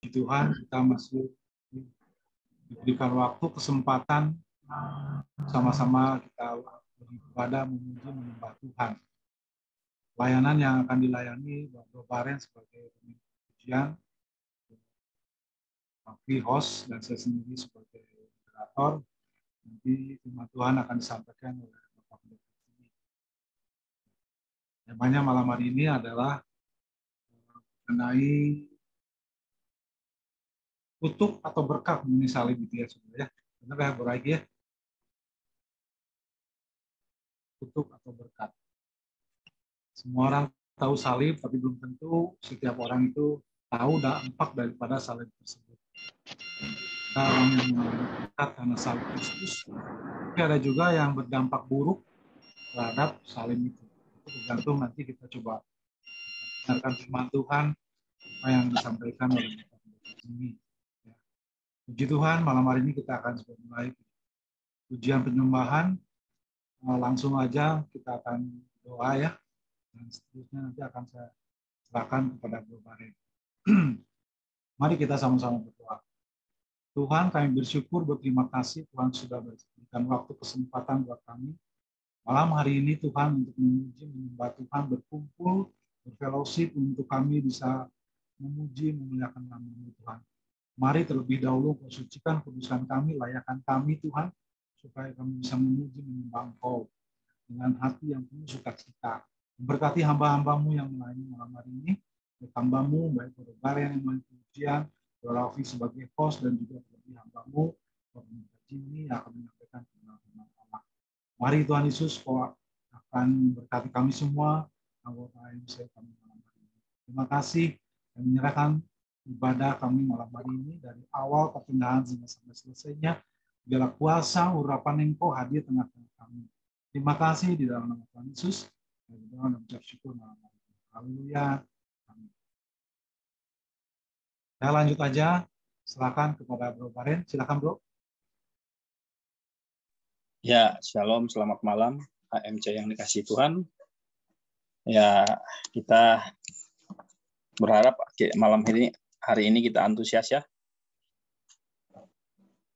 Tuhan, kita masih diberikan waktu, kesempatan sama-sama kita beribadah, memuji, menyembah Tuhan. Layanan yang akan dilayani Bro Baren sebagai pujian, host, dan saya sendiri sebagai moderator. Nanti firman Tuhan akan disampaikan oleh Bapak Pendeta. Temanya malam hari ini adalah mengenai kutuk atau berkat mengenai salib itu ya, saudara ya. Benar ya, Bro Aiki ya? Kutuk atau berkat. Semua orang tahu salib, tapi belum tentu setiap orang itu tahu dampak daripada salib tersebut. Ada orang yang berkat karena salib Kristus, tapi ada juga yang berdampak buruk terhadap salib itu. Itu tergantung, nanti kita coba dengarkan firman Tuhan apa yang disampaikan oleh Bapak ini. Puji Tuhan, malam hari ini kita akan mulai pujian penyembahan. Langsung aja kita akan doa ya. Dan seterusnya nanti akan saya serahkan kepada Bro Baren. Mari kita sama-sama berdoa. Tuhan, kami bersyukur, berterima kasih Tuhan sudah berikan waktu kesempatan buat kami. Malam hari ini Tuhan untuk memuji, menyembah Tuhan, berkumpul, berfellowship untuk kami bisa memuji, memuliakan nama-Mu Tuhan. Mari terlebih dahulu Kau sucikan kudusan kami, layakan kami Tuhan, supaya kami bisa memuji, menyembah Engkau dengan hati yang penuh sukacita. Berkati hamba-hamba-Mu yang melayani malam hari ini, baik hamba-Mu, baik Bro Baren yang melayani pujian, Bro Raffi sebagai host, dan juga terlebih hamba-Mu, Bro Jimmy yang akan menyampaikan firman Allah. Mari Tuhan Yesus, Kau akan berkati kami semua, anggota AMC kami malam hari ini. Terima kasih, dan menyerahkan ibadah kami malam hari ini dari awal pertengahan sampai selesainya. Biarlah kuasa urapan Engkau hadir tengah-tengah kami. Terima kasih di dalam nama Tuhan Yesus. Dan ucap syukur malam hari ini. Haleluya. Amin. Saya lanjut aja. Silakan kepada Bro Baren. Silakan Bro. Ya, shalom, selamat malam AMC yang dikasihi Tuhan. Ya, kita berharap malam hari ini kita antusias ya.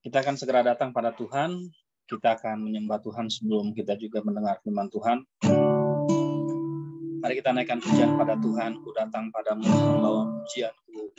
Kita akan segera datang pada Tuhan. Kita akan menyembah Tuhan sebelum kita juga mendengar firman Tuhan. Mari kita naikkan pujian pada Tuhan. Ku datang padamu membawa pujianku.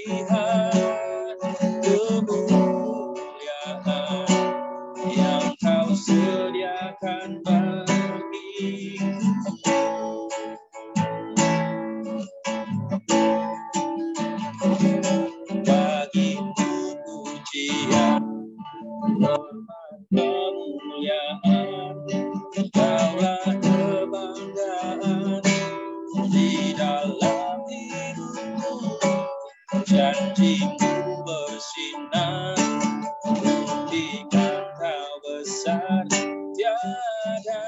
lihat kemuliaan yang kau sediakan bagiku, pujian, hormat, kemuliaan, kaulah kebanggaan di dalam hidupku, janjimu bersinar, buktikan kau besar, tiada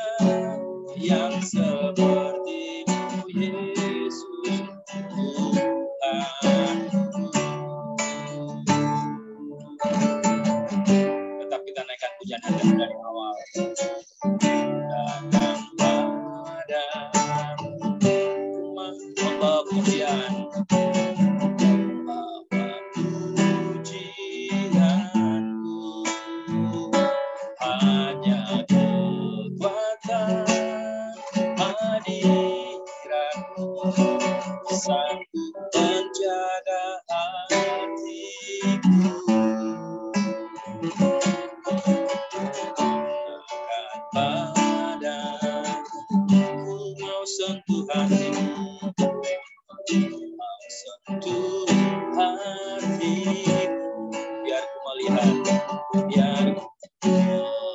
yang sepertimu Yesus Tuhan. Tetap kita naikkan pujian dari awal. Datang padamu, membawa pujian, membawa pujianku, hanya kekuatan hadiratmu sanggup menjaga hatiku. Padaku mau sentuh hatimu, mau sentuh hatimu, biar ku melihat kemuliaan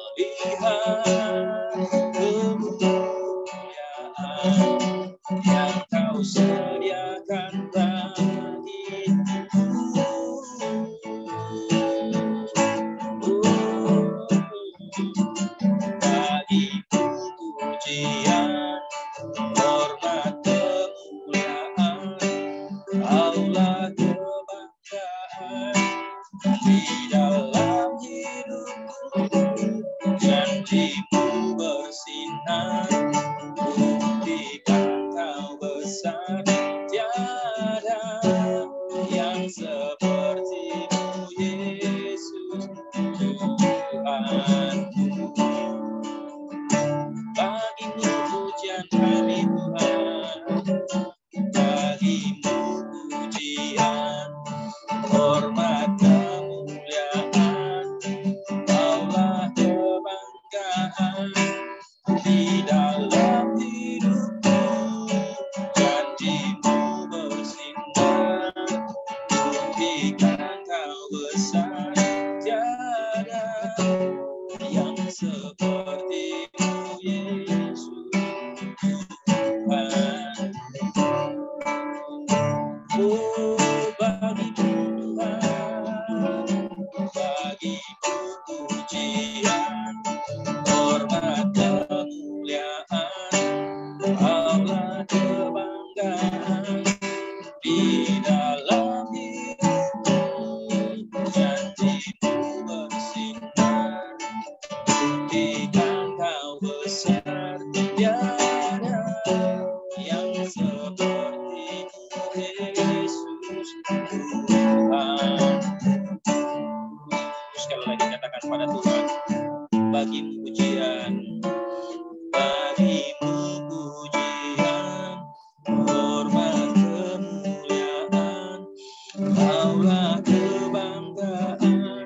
yang kau sediakan bagiku. Bagiku pujian, hormat, kemuliaan, kaulah kebanggaan di dalam hidupku, janjimu bersinar, buktikan kau besar, tiada yang sepertimu Yesus Tuhan. Bagimu pujian kami Tuhan, bagimu pujian, hormat, kemuliaan, kaulah kebanggaan di dalam hidupku, janjimu bersinar, buktikan kau besar, tiada yang sepertimu Yesus Tuhan. Oh, bagimu Tuhan, bagimu pujian, hormat, kemuliaan, kaulah kebanggaan di dalam hidupku, janjimu bersinar, buktikan kau besar, tiada yang sepertimu Yesus Tuhan. Sekali lagi katakan pada Tuhan, bagimu pujian, bagimu pujian, hormat, kemuliaan, kaulah kebanggaan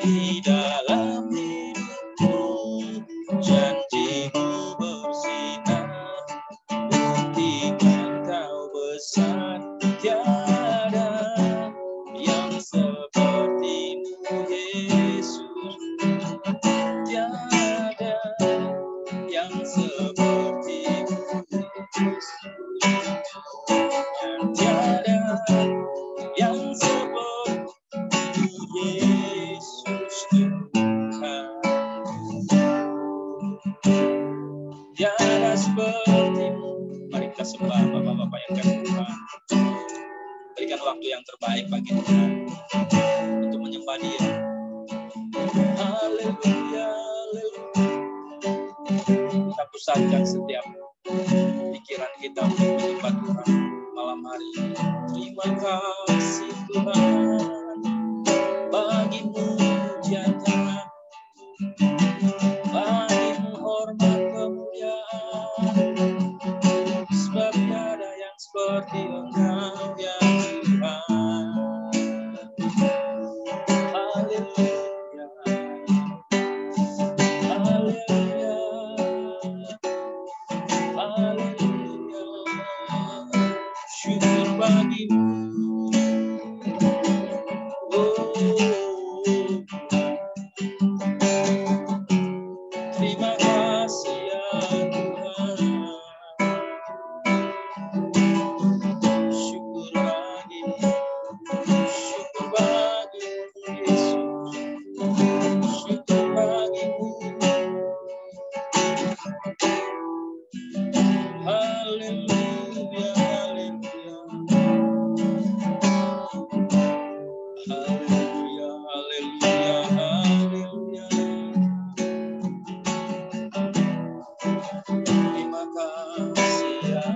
di dalam hidupku, janjimu bersinar, buktikan kau besar, tiada yang sepertimu Yesus, tiada yang sepertimu Yesus, tiada yang sepertimu Yesus Tuhan, tiada sepertimu. Mari kita sembah Bapak-Bapak yang kasih Tuhan. Berikan waktu yang terbaik bagi Tuhan untuk menyembah Dia. Haleluya, haleluya. Kita pusatkan setiap pikiran kita untuk menyembah Tuhan malam hari ini. Terima kasih Tuhan, bagimu pujian Tuhan, bagimu hormat, kemuliaan, sebab tiada yang seperti Engkau ya Tuhan. Haleluya, haleluya, haleluya. Terima kasih ya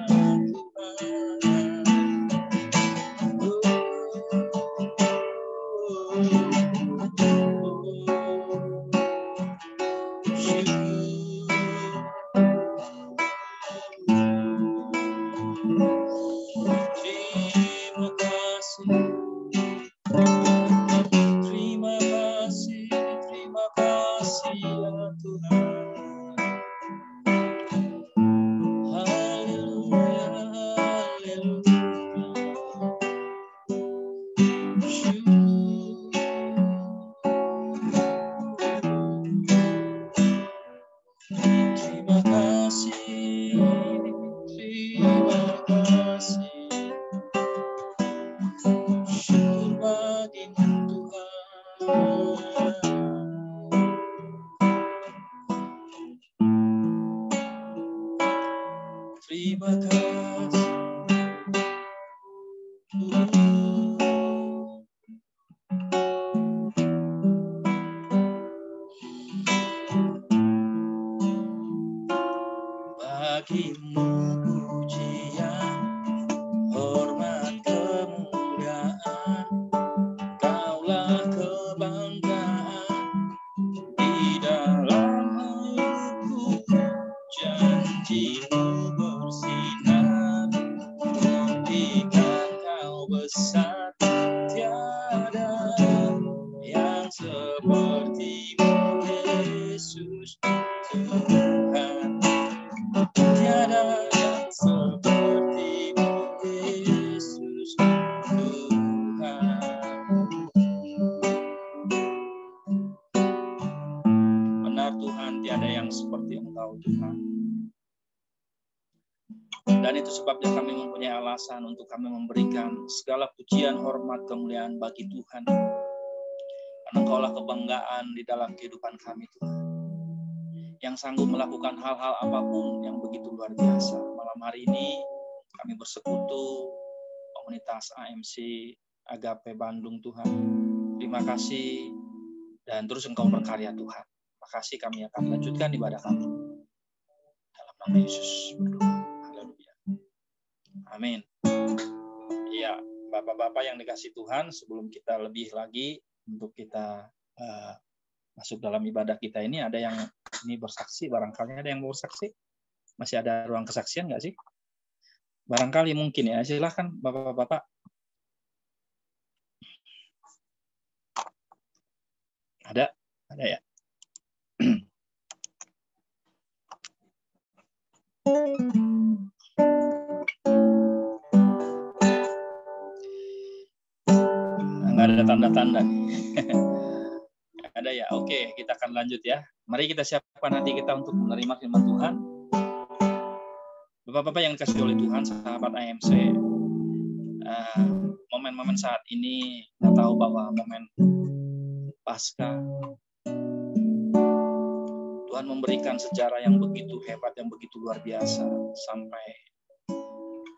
bagimu pujian, hormat, kemuliaan, Kaulah kebanggaan di dalam hidupku, janji-Mu bersinar, buktikan Kau besar, tiada yang seperti-Mu Yesus Tuhan. Tiada yang seperti-Mu Yesus Tuhan. Benar Tuhan, tiada yang seperti Engkau Tuhan. Dan itu sebabnya kami mempunyai alasan untuk kami memberikan segala pujian, hormat, kemuliaan bagi Tuhan. Karena Engkaulah kebanggaan di dalam kehidupan kami Tuhan, yang sanggup melakukan hal-hal apapun yang begitu luar biasa. Malam hari ini kami bersekutu komunitas AMC Agape Bandung Tuhan. Terima kasih dan terus Engkau berkarya Tuhan. Terima kasih, kami akan lanjutkan ibadah kami. Dalam nama Yesus berdoa. Haleluya. Amin. Iya, Bapak-bapak yang dikasih Tuhan, sebelum kita lebih lagi untuk kita masuk dalam ibadah kita ini, ada yang ini bersaksi, barangkali ada yang mau bersaksi. Masih ada ruang kesaksian nggak sih? Barangkali mungkin ya, silahkan Bapak-bapak. Ada ya. Nggak ada tanda-tanda. Ada ya, oke, kita akan lanjut ya. Mari kita siapkan hati kita untuk menerima firman Tuhan. Bapak-bapak yang dikasihi oleh Tuhan, sahabat AMC, momen-momen saat ini kita tahu bahwa momen Paskah, Tuhan memberikan sejarah yang begitu hebat, yang begitu luar biasa, sampai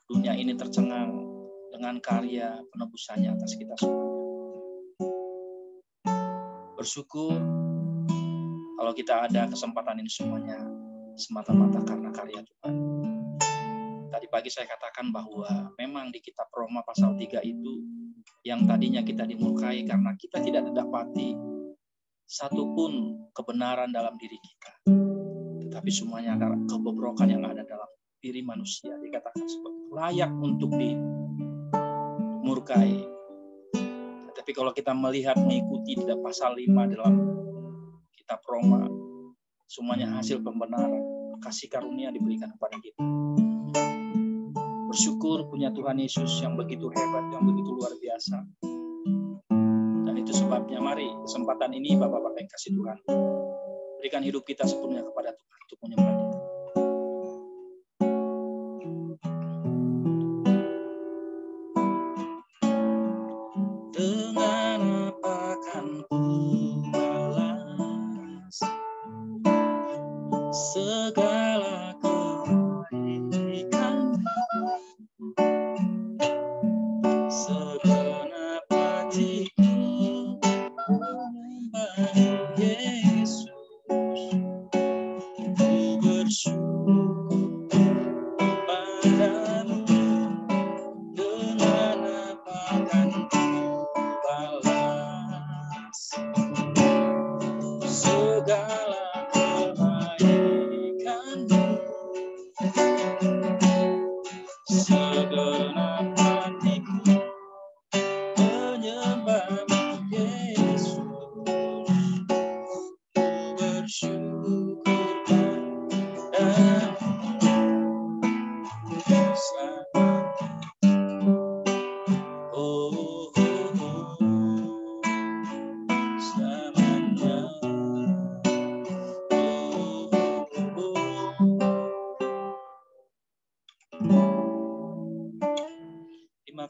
dunia ini tercengang dengan karya penebusannya atas kita semua. Bersyukur kalau kita ada kesempatan ini semuanya semata-mata karena karya Tuhan. Tadi pagi saya katakan bahwa memang di kitab Roma pasal 3 itu yang tadinya kita dimurkai karena kita tidak mendapati satupun kebenaran dalam diri kita. Tetapi semuanya adalah kebobrokan yang ada dalam diri manusia. Dikatakan seperti layak untuk dimurkai. Tapi kalau kita melihat mengikuti di pasal 5 dalam kitab Roma, semuanya hasil pembenaran, kasih karunia diberikan kepada kita. Bersyukur punya Tuhan Yesus yang begitu hebat, yang begitu luar biasa. Dan itu sebabnya mari kesempatan ini Bapak-bapak yang kasih Tuhan, berikan hidup kita sepenuhnya kepada Tuhan untuk menyembah Dia. Dengan apa kan ku balas segala kebaikan, segenap hatiku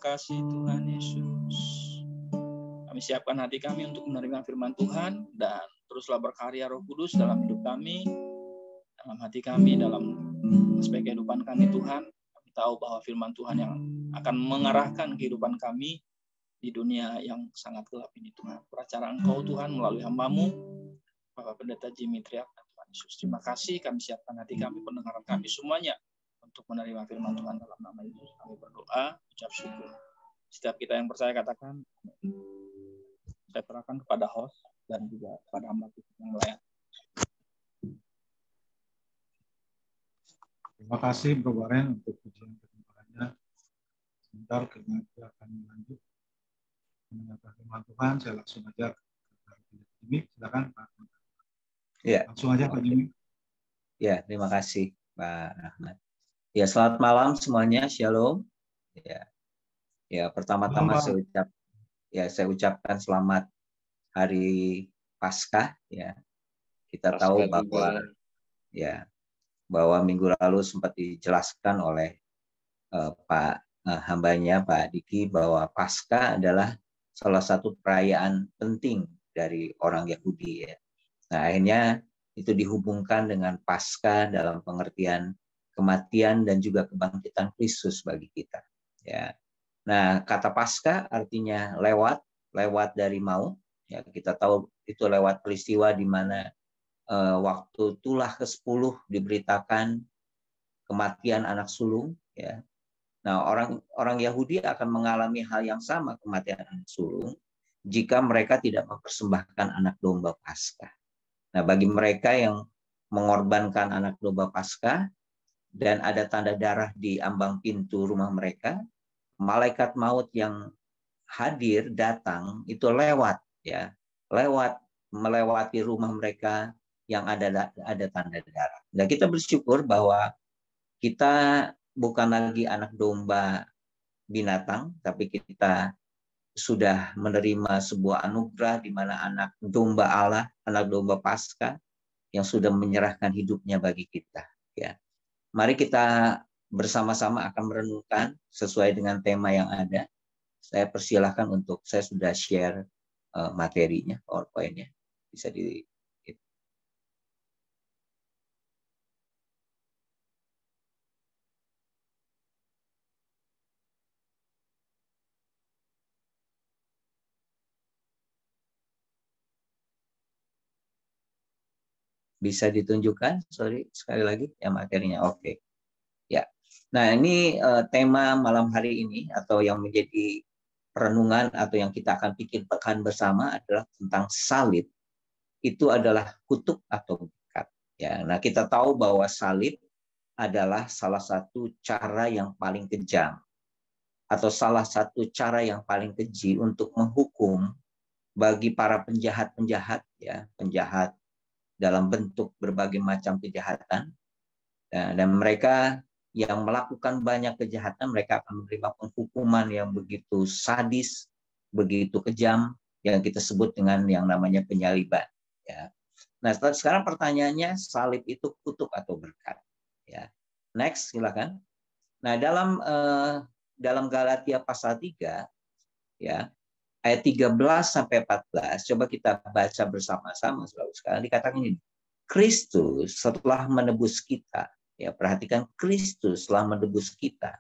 kasih Tuhan Yesus. Kami siapkan hati kami untuk menerima firman Tuhan, dan teruslah berkarya Roh Kudus dalam hidup kami, dalam hati kami, dalam aspek kehidupan kami Tuhan. Kami tahu bahwa firman Tuhan yang akan mengarahkan kehidupan kami di dunia yang sangat gelap ini Tuhan. Peracara Engkau Tuhan melalui hamba-Mu, Bapak Pendeta Jimmy Triak, Tuhan Yesus. Terima kasih, kami siapkan hati kami, pendengaran kami semuanya untuk menerima firman Tuhan. Dalam nama Yesus kami berdoa, ucap syukur. Setiap kita yang percaya katakan, saya serahkan kepada host dan juga kepada hamba yang lain. Terima kasih Bro Waren untuk pujian kebenarannya. Sebentar kita akan lanjut mendengarkan firman Tuhan. Saya langsung aja ke Jimmy. Silakan Pak. Ya. Langsung aja Pak Jimmy. Ya, terima kasih Pak Rahmat. Ya, selamat malam semuanya. Shalom. Ya, pertama-tama saya ucapkan selamat hari Paskah ya. Kita tahu bahwa bahwa minggu lalu sempat dijelaskan oleh Pak hambanya Pak Diki bahwa Paskah adalah salah satu perayaan penting dari orang Yahudi ya. Nah, akhirnya itu dihubungkan dengan Paskah dalam pengertian kematian dan juga kebangkitan Kristus bagi kita ya. Nah, kata Paskah artinya lewat dari maut ya. Kita tahu itu lewat peristiwa di mana waktu tulah ke-10 diberitakan kematian anak sulung ya. Nah, orang Yahudi akan mengalami hal yang sama, kematian anak sulung, jika mereka tidak mempersembahkan anak domba Paskah. Nah, bagi mereka yang mengorbankan anak domba Paskah dan ada tanda darah di ambang pintu rumah mereka, malaikat maut yang hadir datang itu melewati rumah mereka yang ada tanda darah. Nah, kita bersyukur bahwa kita bukan lagi anak domba binatang, tapi kita sudah menerima sebuah anugerah di mana anak domba Allah, anak domba Paskah yang sudah menyerahkan hidupnya bagi kita. Ya, mari kita bersama-sama akan merenungkan sesuai dengan tema yang ada. Saya persilahkan untuk saya sudah share materinya, PowerPoint-nya bisa bisa ditunjukkan, sekali lagi ya materinya. Oke. Ya. Nah, ini tema malam hari ini atau yang menjadi renungan atau yang kita akan pikirkan bersama adalah tentang salib. Itu adalah kutuk atau berkat. Ya. Nah, kita tahu bahwa salib adalah salah satu cara yang paling kejam atau salah satu cara yang paling keji untuk menghukum bagi para penjahat-penjahat ya, penjahat dalam bentuk berbagai macam kejahatan, dan mereka yang melakukan banyak kejahatan, mereka akan menerima penghukuman yang begitu sadis, begitu kejam, yang kita sebut dengan yang namanya penyaliban. Ya. Nah, sekarang pertanyaannya, salib itu kutuk atau berkat? Ya. Next, silakan. Nah, dalam Galatia pasal 3, ya, ayat 13 sampai 14, coba kita baca bersama-sama sekali. Dikatakan ini, Kristus setelah menebus kita, ya perhatikan, Kristus telah menebus kita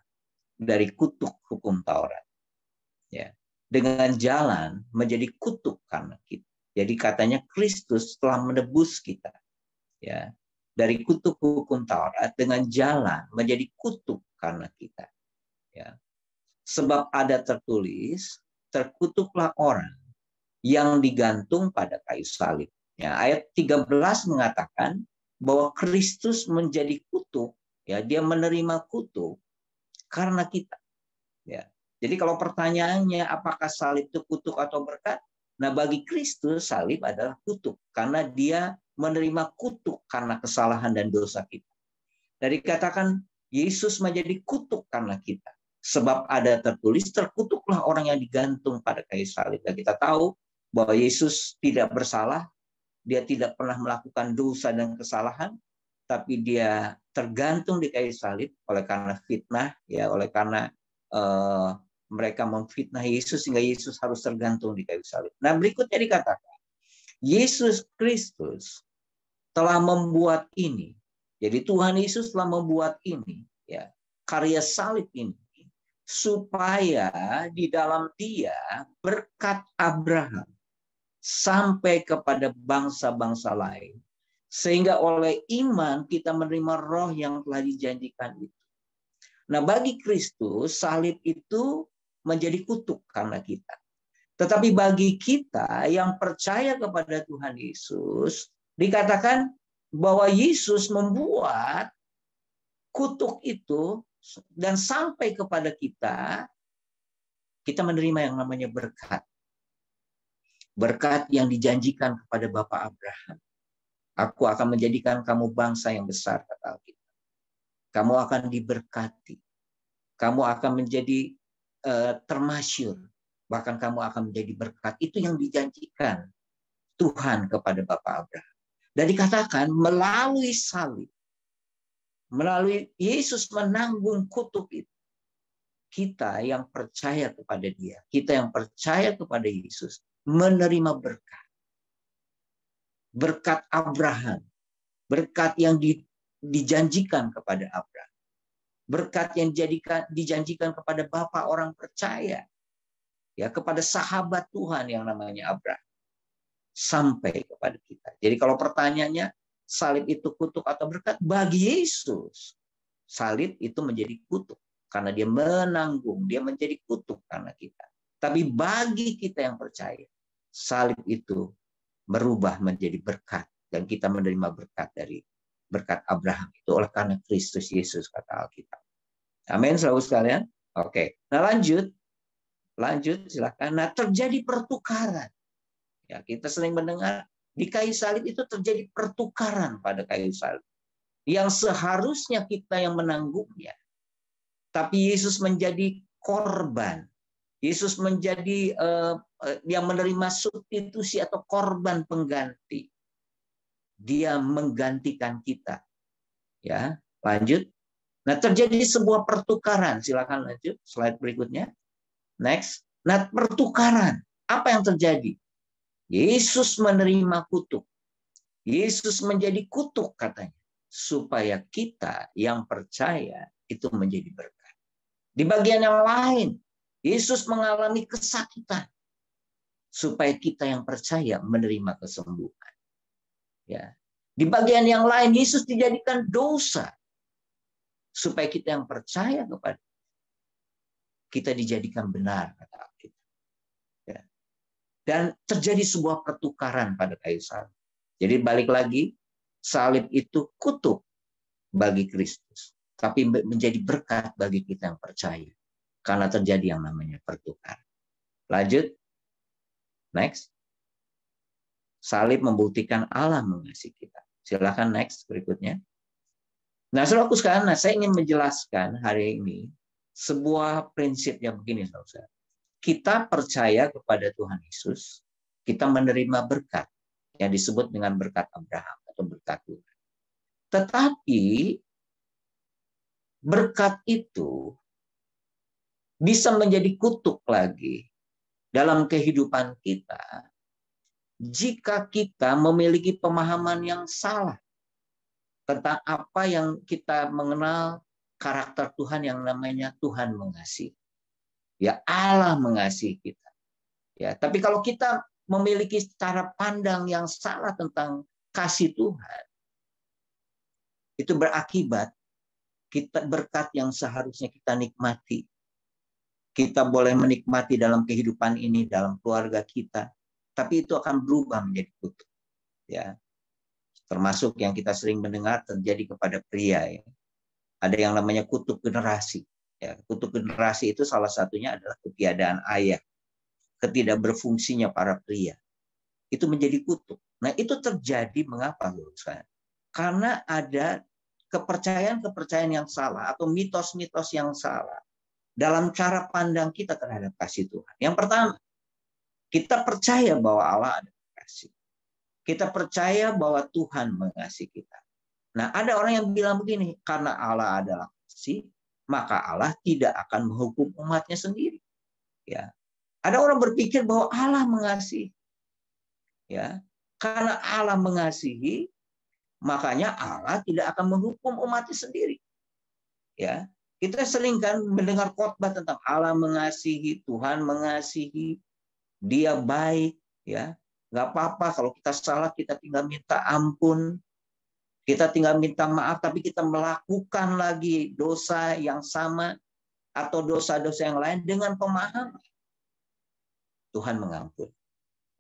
dari kutuk hukum Taurat, ya, dengan jalan menjadi kutuk karena kita. Jadi katanya Kristus telah menebus kita, ya, dari kutuk hukum Taurat dengan jalan menjadi kutuk karena kita, ya. Sebab ada tertulis, terkutuklah orang yang digantung pada kayu salib. Ya, ayat 13 mengatakan bahwa Kristus menjadi kutuk, ya, dia menerima kutuk karena kita. Ya. Jadi kalau pertanyaannya apakah salib itu kutuk atau berkat? Nah, bagi Kristus salib adalah kutuk karena dia menerima kutuk karena kesalahan dan dosa kita. Dari katakan Yesus menjadi kutuk karena kita. Sebab ada tertulis, terkutuklah orang yang digantung pada kayu salib. Dan kita tahu bahwa Yesus tidak bersalah, dia tidak pernah melakukan dosa dan kesalahan, tapi dia tergantung di kayu salib oleh karena fitnah, ya, oleh karena Mereka memfitnah Yesus sehingga Yesus harus tergantung di kayu salib. Nah, berikutnya dikatakan, Yesus Kristus telah membuat ini. Jadi Tuhan Yesus telah membuat ini, ya, karya salib ini, supaya di dalam Dia berkat Abraham sampai kepada bangsa-bangsa lain, sehingga oleh iman kita menerima roh yang telah dijanjikan itu. Nah, bagi Kristus salib itu menjadi kutuk karena kita. Tetapi bagi kita yang percaya kepada Tuhan Yesus, dikatakan bahwa Yesus membuat kutuk itu dan sampai kepada kita, kita menerima yang namanya berkat. Berkat yang dijanjikan kepada Bapak Abraham. Aku akan menjadikan kamu bangsa yang besar, kata Alkitab. Kamu akan diberkati. Kamu akan menjadi termasyur. Bahkan kamu akan menjadi berkat. Itu yang dijanjikan Tuhan kepada Bapak Abraham. Dan dikatakan melalui salib, melalui Yesus menanggung kutuk itu, kita yang percaya kepada Dia, kita yang percaya kepada Yesus, menerima berkat. Berkat Abraham. Berkat yang dijanjikan kepada Abraham. Berkat yang dijanjikan kepada Bapak orang percaya. Ya, kepada sahabat Tuhan yang namanya Abraham. Sampai kepada kita. Jadi kalau pertanyaannya, salib itu kutuk atau berkat? Bagi Yesus, salib itu menjadi kutuk. Karena dia menanggung, dia menjadi kutuk karena kita. Tapi bagi kita yang percaya, salib itu berubah menjadi berkat. Dan kita menerima berkat dari berkat Abraham. Itu oleh karena Kristus Yesus, kata Alkitab. Amin, saudara sekalian. Oke, nah lanjut silakan. Nah, terjadi pertukaran. Ya, kita sering mendengar di kayu salib itu terjadi pertukaran pada kayu salib. Yang seharusnya kita yang menanggungnya. Tapi Yesus menjadi korban. Yesus menjadi yang menerima substitusi atau korban pengganti. Dia menggantikan kita. Ya, lanjut. Nah, terjadi sebuah pertukaran. Silakan lanjut slide berikutnya. Next. Nah, pertukaran. Apa yang terjadi? Yesus menerima kutuk. Yesus menjadi kutuk katanya. Supaya kita yang percaya itu menjadi berkat. Di bagian yang lain, Yesus mengalami kesakitan. Supaya kita yang percaya menerima kesembuhan. Ya. Di bagian yang lain, Yesus dijadikan dosa. Supaya kita yang percaya kepada kita dijadikan benar, kata Alkitab. Ya. Dan terjadi sebuah pertukaran pada kayu salib. Jadi balik lagi, salib itu kutuk bagi Kristus. Tapi menjadi berkat bagi kita yang percaya. Karena terjadi yang namanya pertukaran. Lanjut. Next. Salib membuktikan Allah mengasihi kita. Silakan next berikutnya. Nah, saudaraku sekalian, saya ingin menjelaskan hari ini sebuah prinsip yang begini, saudara. Kita percaya kepada Tuhan Yesus, kita menerima berkat yang disebut dengan berkat Abraham atau berkat Tuhan. Tetapi berkat itu bisa menjadi kutuk lagi dalam kehidupan kita jika kita memiliki pemahaman yang salah tentang apa yang kita mengenal karakter Tuhan yang namanya Tuhan mengasihi. Ya, Allah mengasihi kita. Ya, tapi kalau kita memiliki cara pandang yang salah tentang kasih Tuhan, itu berakibat kita berkat yang seharusnya kita nikmati. Kita boleh menikmati dalam kehidupan ini, dalam keluarga kita, tapi itu akan berubah menjadi kutuk. Ya. Termasuk yang kita sering mendengar terjadi kepada pria. Ya. Ada yang namanya kutuk generasi. Ya, kutuk generasi itu salah satunya adalah ketiadaan ayah. Ketidakberfungsinya para pria. Itu menjadi kutuk. Nah, itu terjadi mengapa? Karena ada kepercayaan-kepercayaan yang salah atau mitos-mitos yang salah dalam cara pandang kita terhadap kasih Tuhan. Yang pertama, kita percaya bahwa Allah ada kasih. Kita percaya bahwa Tuhan mengasihi kita. Nah, ada orang yang bilang begini, karena Allah adalah kasih, maka Allah tidak akan menghukum umatnya sendiri. Ya. Ada orang berpikir bahwa Allah mengasihi. Ya. Karena Allah mengasihi, makanya Allah tidak akan menghukum umatnya sendiri. Ya. Kita sering kan mendengar khotbah tentang Allah mengasihi, Tuhan mengasihi, Dia baik, ya. Nggak apa-apa kalau kita salah, kita tinggal minta ampun, kita tinggal minta maaf, tapi kita melakukan lagi dosa yang sama atau dosa-dosa yang lain dengan pemahaman Tuhan mengampuni.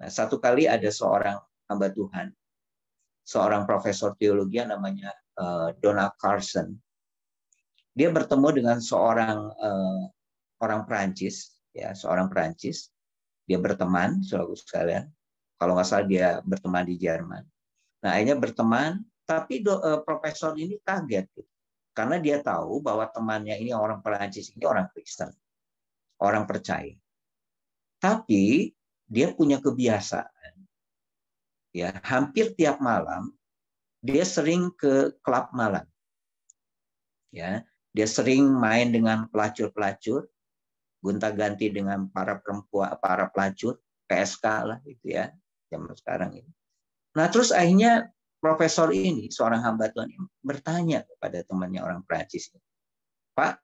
Nah, satu kali ada seorang hamba Tuhan, seorang profesor teologi namanya Donald Carson. Dia bertemu dengan seorang orang Perancis, ya, seorang Perancis. Dia berteman, saudara sekalian. Kalau nggak salah dia berteman di Jerman. Nah, akhirnya berteman, tapi profesor ini kaget, gitu. Karena dia tahu bahwa temannya ini orang Perancis ini orang Kristen, orang percaya. Tapi dia punya kebiasaan, ya, hampir tiap malam dia sering ke klub malam, ya. Dia sering main dengan pelacur-pelacur, gonta-ganti dengan para perempuan, para pelacur, PSK lah gitu ya, zaman sekarang ini. Nah, terus akhirnya profesor ini, seorang hamba Tuhan ini, bertanya kepada temannya orang Prancis, Pak,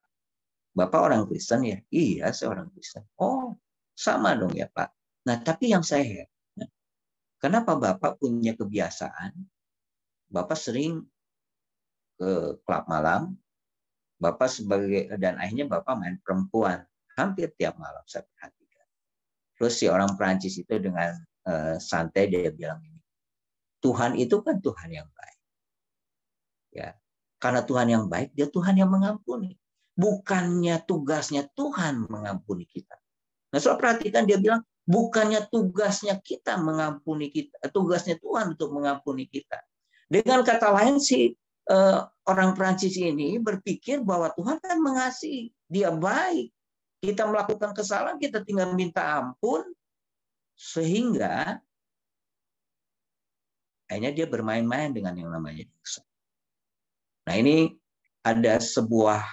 Bapak orang Kristen ya? Iya, saya orang Kristen. Oh, sama dong ya Pak. Nah, tapi yang saya heran, kenapa Bapak punya kebiasaan, Bapak sering ke klub malam, Bapak sebagai, dan akhirnya Bapak main perempuan hampir tiap malam, saya perhatikan. Terus si orang Prancis itu dengan santai dia bilang ini, Tuhan itu kan Tuhan yang baik. Ya. Karena Tuhan yang baik, dia Tuhan yang mengampuni. Bukannya tugasnya Tuhan mengampuni kita. Nah, soal perhatikan dia bilang, bukannya tugasnya kita mengampuni kita, tugasnya Tuhan untuk mengampuni kita. Dengan kata lain si orang Prancis ini berpikir bahwa Tuhan kan mengasihi, dia baik. Kita melakukan kesalahan, kita tinggal minta ampun, sehingga akhirnya dia bermain-main dengan yang namanya dosa. Nah, ini ada sebuah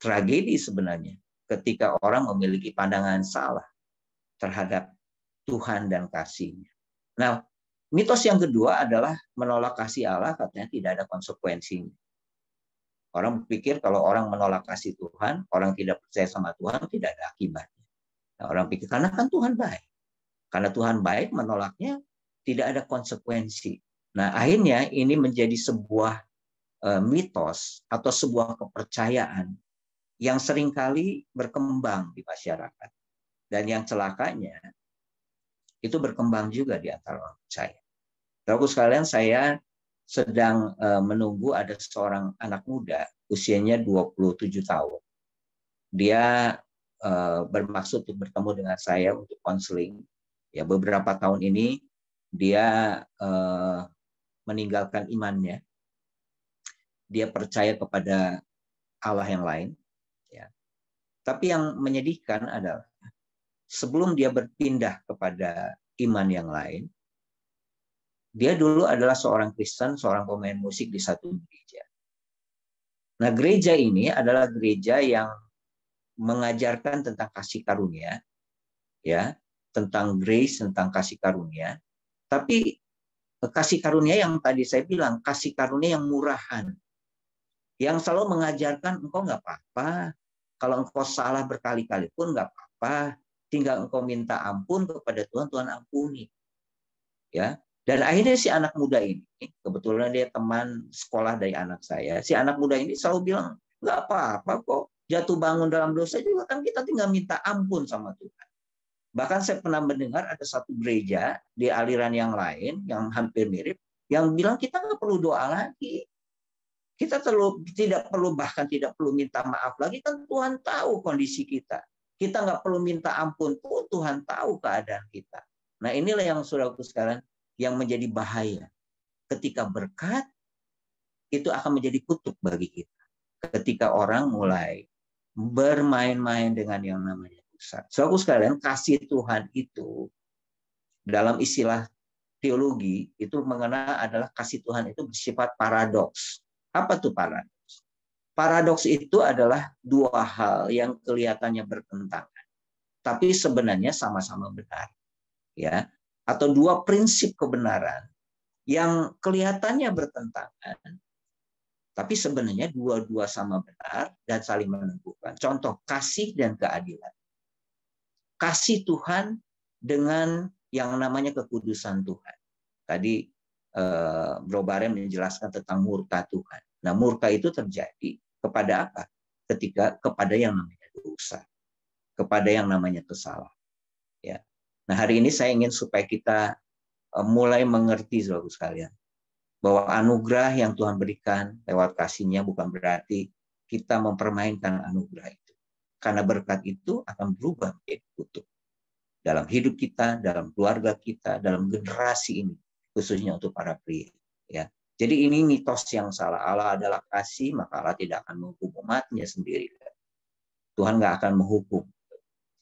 tragedi sebenarnya ketika orang memiliki pandangan salah terhadap Tuhan dan kasih-Nya. Nah, mitos yang kedua adalah menolak kasih Allah katanya tidak ada konsekuensinya. Orang berpikir kalau orang menolak kasih Tuhan, orang tidak percaya sama Tuhan, tidak ada akibatnya. Nah, orang pikir karena kan Tuhan baik. Karena Tuhan baik, menolaknya tidak ada konsekuensi. Nah, akhirnya ini menjadi sebuah mitos atau sebuah kepercayaan yang seringkali berkembang di masyarakat. Dan yang celakanya, itu berkembang juga di antara orang percaya. Saudaraku sekalian, saya sedang menunggu ada seorang anak muda, usianya 27 tahun. Dia bermaksud untuk bertemu dengan saya untuk konseling. Ya, beberapa tahun ini dia meninggalkan imannya. Dia percaya kepada Allah yang lain. Ya. Tapi yang menyedihkan adalah sebelum dia berpindah kepada iman yang lain, dia dulu adalah seorang Kristen, seorang pemain musik di satu gereja. Nah, gereja ini adalah gereja yang mengajarkan tentang kasih karunia, ya, tentang grace, tentang kasih karunia. Tapi kasih karunia yang tadi saya bilang, kasih karunia yang murahan, yang selalu mengajarkan engkau nggak apa-apa, kalau engkau salah berkali-kali pun nggak apa-apa, tinggal engkau minta ampun kepada Tuhan, Tuhan ampuni. Ya. Dan akhirnya si anak muda ini, kebetulan dia teman sekolah dari anak saya, si anak muda ini selalu bilang, nggak apa-apa kok, jatuh bangun dalam dosa juga kan kita tinggal minta ampun sama Tuhan. Bahkan saya pernah mendengar ada satu gereja di aliran yang lain, yang hampir mirip, yang bilang kita nggak perlu doa lagi. Kita tidak perlu, bahkan tidak perlu minta maaf lagi, kan Tuhan tahu kondisi kita. Kita nggak perlu minta ampun pun Tuhan tahu keadaan kita. Nah, inilah yang saudaraku sekalian yang menjadi bahaya. Ketika berkat itu akan menjadi kutuk bagi kita. Ketika orang mulai bermain-main dengan yang namanya dosa. Saudaraku sekalian, kasih Tuhan itu dalam istilah teologi itu mengenal adalah kasih Tuhan itu bersifat paradoks. Apa tuh paradoks? Paradoks itu adalah dua hal yang kelihatannya bertentangan. tapi sebenarnya sama-sama benar, ya. Atau dua prinsip kebenaran yang kelihatannya bertentangan, tapi sebenarnya dua-dua sama benar dan saling meneguhkan. Contoh, kasih dan keadilan. Kasih Tuhan dengan yang namanya kekudusan Tuhan. Tadi Bro Barem menjelaskan tentang murka Tuhan. Nah, murka itu terjadi kepada apa? Kepada yang namanya dosa, kepada yang namanya kesalahan. Ya. Nah, hari ini saya ingin supaya kita mulai mengerti, saudara sekalian, bahwa anugerah yang Tuhan berikan lewat kasih-Nya bukan berarti kita mempermainkan anugerah itu. Karena berkat itu akan berubah menjadi kutuk dalam hidup kita, dalam keluarga kita, dalam generasi ini, khususnya untuk para pria. Ya. Jadi ini mitos yang salah. Allah adalah kasih, maka Allah tidak akan menghukum umatnya sendiri. Tuhan nggak akan menghukum.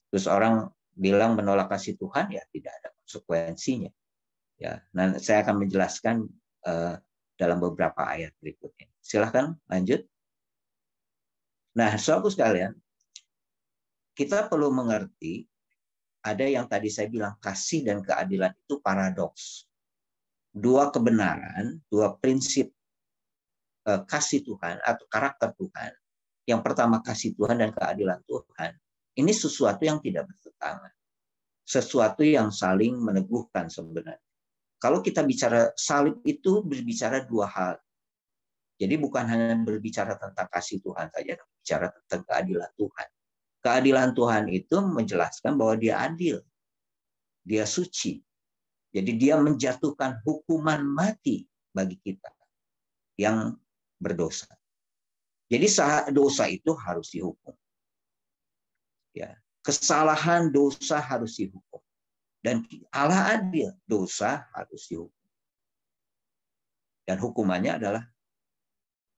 Terus orang bilang menolak kasih Tuhan, ya tidak ada konsekuensinya. Ya, nah saya akan menjelaskan dalam beberapa ayat berikutnya. Silahkan lanjut. Nah, saudaraku sekalian, kita perlu mengerti ada yang tadi saya bilang kasih dan keadilan itu paradoks. Dua kebenaran, dua prinsip kasih Tuhan atau karakter Tuhan. Yang pertama kasih Tuhan dan keadilan Tuhan. Ini sesuatu yang tidak bertentangan. Sesuatu yang saling meneguhkan sebenarnya. Kalau kita bicara salib itu berbicara dua hal. Jadi bukan hanya berbicara tentang kasih Tuhan saja, tapi bicara tentang keadilan Tuhan. Keadilan Tuhan itu menjelaskan bahwa Dia adil. Dia suci. Jadi Dia menjatuhkan hukuman mati bagi kita yang berdosa. Jadi dosa itu harus dihukum. Ya, kesalahan dosa harus dihukum. Dan Allah adil, dosa harus dihukum. Dan hukumannya adalah